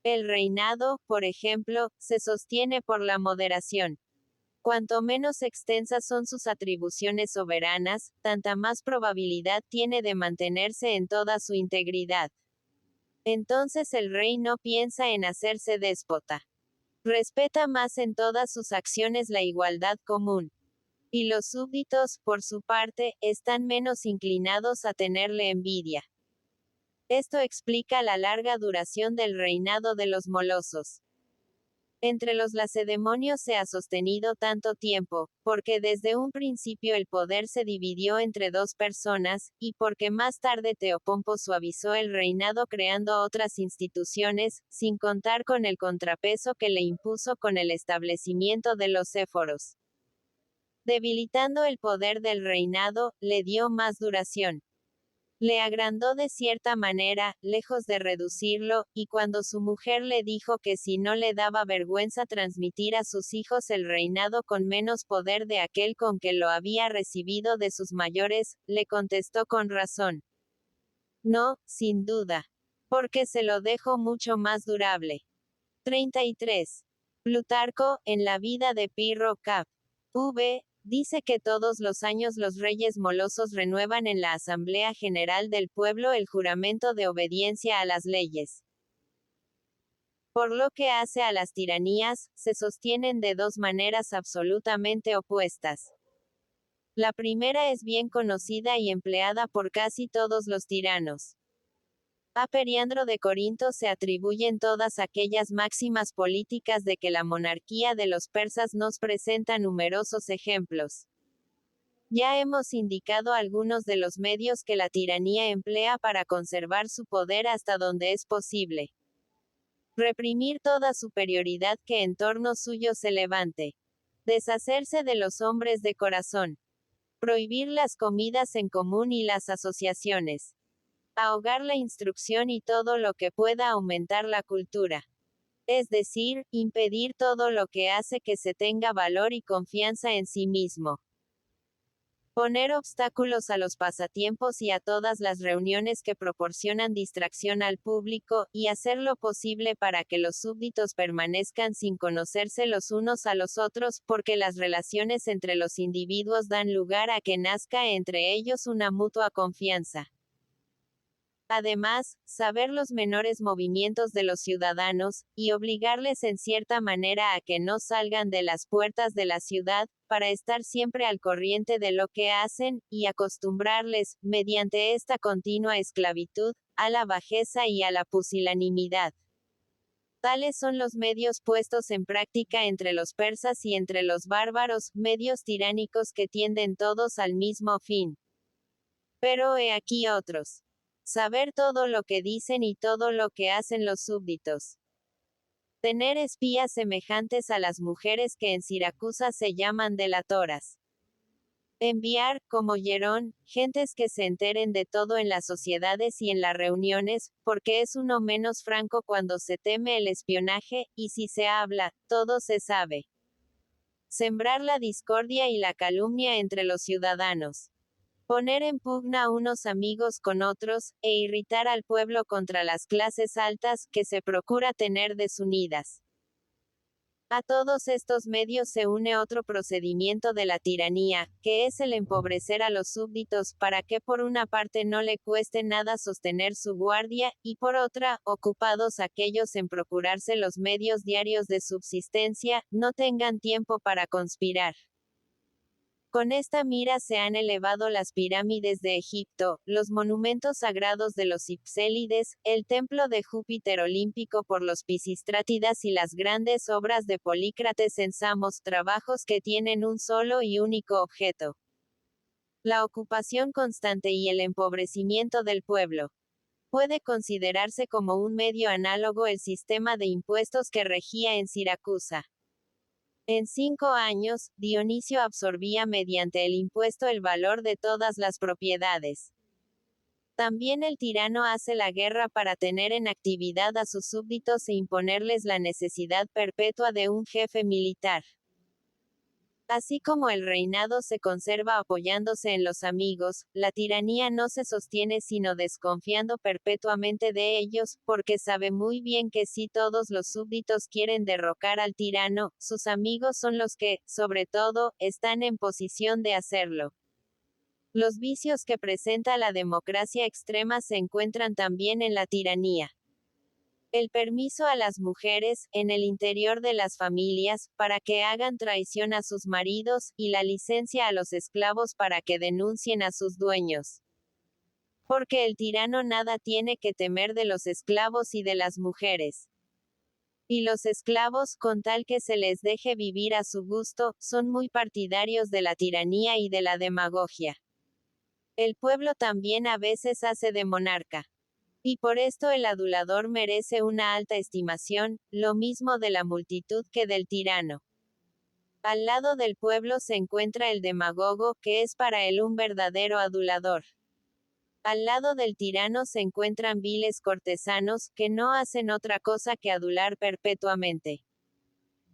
Speaker 1: El reinado, por ejemplo, se sostiene por la moderación. Cuanto menos extensas son sus atribuciones soberanas, tanta más probabilidad tiene de mantenerse en toda su integridad. Entonces el rey no piensa en hacerse déspota. Respeta más en todas sus acciones la igualdad común. Y los súbditos, por su parte, están menos inclinados a tenerle envidia. Esto explica la larga duración del reinado de los molosos. Entre los lacedemonios se ha sostenido tanto tiempo, porque desde un principio el poder se dividió entre dos personas, y porque más tarde Teopompo suavizó el reinado creando otras instituciones, sin contar con el contrapeso que le impuso con el establecimiento de los éforos. Debilitando el poder del reinado, le dio más duración. Le agrandó de cierta manera, lejos de reducirlo, y cuando su mujer le dijo que si no le daba vergüenza transmitir a sus hijos el reinado con menos poder de aquel con que lo había recibido de sus mayores, le contestó con razón. No, sin duda. Porque se lo dejo mucho más durable. 33. Plutarco, en la vida de Pirro Cap. V. Dice que todos los años los reyes molosos renuevan en la Asamblea General del Pueblo el juramento de obediencia a las leyes. Por lo que hace a las tiranías, se sostienen de dos maneras absolutamente opuestas. La primera es bien conocida y empleada por casi todos los tiranos. A Periandro de Corinto se atribuyen todas aquellas máximas políticas de que la monarquía de los persas nos presenta numerosos ejemplos. Ya hemos indicado algunos de los medios que la tiranía emplea para conservar su poder hasta donde es posible. Reprimir toda superioridad que en torno suyo se levante. Deshacerse de los hombres de corazón. Prohibir las comidas en común y las asociaciones. Ahogar la instrucción y todo lo que pueda aumentar la cultura. Es decir, impedir todo lo que hace que se tenga valor y confianza en sí mismo. Poner obstáculos a los pasatiempos y a todas las reuniones que proporcionan distracción al público, y hacer lo posible para que los súbditos permanezcan sin conocerse los unos a los otros, porque las relaciones entre los individuos dan lugar a que nazca entre ellos una mutua confianza. Además, saber los menores movimientos de los ciudadanos, y obligarles en cierta manera a que no salgan de las puertas de la ciudad, para estar siempre al corriente de lo que hacen, y acostumbrarles, mediante esta continua esclavitud, a la bajeza y a la pusilanimidad. Tales son los medios puestos en práctica entre los persas y entre los bárbaros, medios tiránicos que tienden todos al mismo fin. Pero he aquí otros. Saber todo lo que dicen y todo lo que hacen los súbditos. Tener espías semejantes a las mujeres que en Siracusa se llaman delatoras. Enviar, como Hierón, gentes que se enteren de todo en las sociedades y en las reuniones, porque es uno menos franco cuando se teme el espionaje, y si se habla, todo se sabe. Sembrar la discordia y la calumnia entre los ciudadanos. Poner en pugna unos amigos con otros, e irritar al pueblo contra las clases altas, que se procura tener desunidas. A todos estos medios se une otro procedimiento de la tiranía, que es el empobrecer a los súbditos, para que por una parte no le cueste nada sostener su guardia, y por otra, ocupados aquellos en procurarse los medios diarios de subsistencia, no tengan tiempo para conspirar. Con esta mira se han elevado las pirámides de Egipto, los monumentos sagrados de los Ipsélides, el templo de Júpiter olímpico por los Pisístrátidas y las grandes obras de Polícrates en Samos, trabajos que tienen un solo y único objeto: la ocupación constante y el empobrecimiento del pueblo. Puede considerarse como un medio análogo el sistema de impuestos que regía en Siracusa. En 5 años, Dionisio absorbía mediante el impuesto el valor de todas las propiedades. También el tirano hace la guerra para tener en actividad a sus súbditos e imponerles la necesidad perpetua de un jefe militar. Así como el reinado se conserva apoyándose en los amigos, la tiranía no se sostiene sino desconfiando perpetuamente de ellos, porque sabe muy bien que si todos los súbditos quieren derrocar al tirano, sus amigos son los que, sobre todo, están en posición de hacerlo. Los vicios que presenta la democracia extrema se encuentran también en la tiranía. El permiso a las mujeres, en el interior de las familias, para que hagan traición a sus maridos, y la licencia a los esclavos para que denuncien a sus dueños. Porque el tirano nada tiene que temer de los esclavos y de las mujeres. Y los esclavos, con tal que se les deje vivir a su gusto, son muy partidarios de la tiranía y de la demagogia. El pueblo también a veces hace de monarca. Y por esto el adulador merece una alta estimación, lo mismo de la multitud que del tirano. Al lado del pueblo se encuentra el demagogo, que es para él un verdadero adulador. Al lado del tirano se encuentran viles cortesanos, que no hacen otra cosa que adular perpetuamente.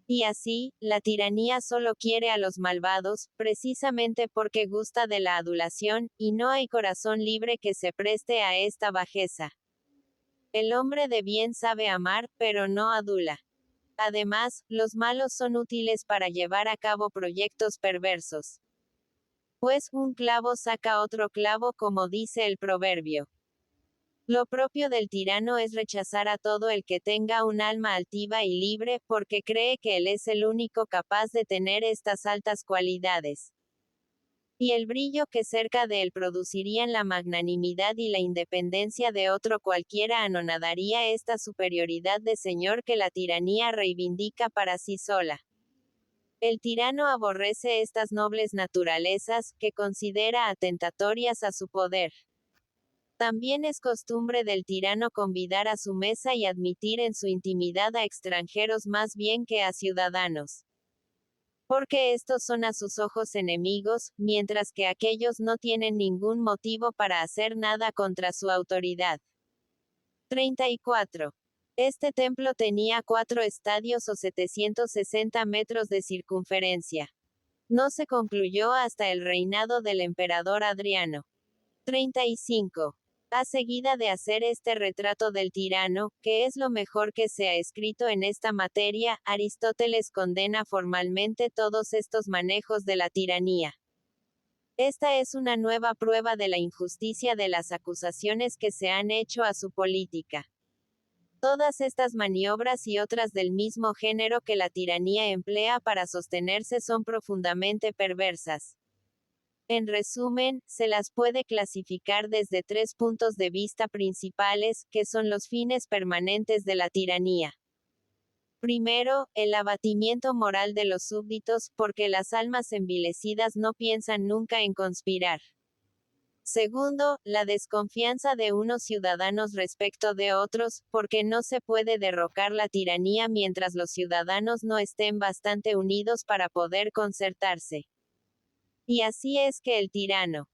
Speaker 1: Y así, la tiranía solo quiere a los malvados, precisamente porque gusta de la adulación, y no hay corazón libre que se preste a esta bajeza. El hombre de bien sabe amar, pero no adula. Además, los malos son útiles para llevar a cabo proyectos perversos. Pues un clavo saca otro clavo, como dice el proverbio. Lo propio del tirano es rechazar a todo el que tenga un alma altiva y libre, porque cree que él es el único capaz de tener estas altas cualidades. Y el brillo que cerca de él producirían la magnanimidad y la independencia de otro cualquiera anonadaría esta superioridad de señor que la tiranía reivindica para sí sola. El tirano aborrece estas nobles naturalezas, que considera atentatorias a su poder. También es costumbre del tirano convidar a su mesa y admitir en su intimidad a extranjeros más bien que a ciudadanos. Porque estos son a sus ojos enemigos, mientras que aquellos no tienen ningún motivo para hacer nada contra su autoridad. 34. Este templo tenía 4 estadios o 760 metros de circunferencia. No se concluyó hasta el reinado del emperador Adriano. 35. A seguida de hacer este retrato del tirano, que es lo mejor que se ha escrito en esta materia, Aristóteles condena formalmente todos estos manejos de la tiranía. Esta es una nueva prueba de la injusticia de las acusaciones que se han hecho a su política. Todas estas maniobras y otras del mismo género que la tiranía emplea para sostenerse son profundamente perversas. En resumen, se las puede clasificar desde 3 puntos de vista principales, que son los fines permanentes de la tiranía. Primero, el abatimiento moral de los súbditos, porque las almas envilecidas no piensan nunca en conspirar. Segundo, la desconfianza de unos ciudadanos respecto de otros, porque no se puede derrocar la tiranía mientras los ciudadanos no estén bastante unidos para poder concertarse. Y así es que el tirano,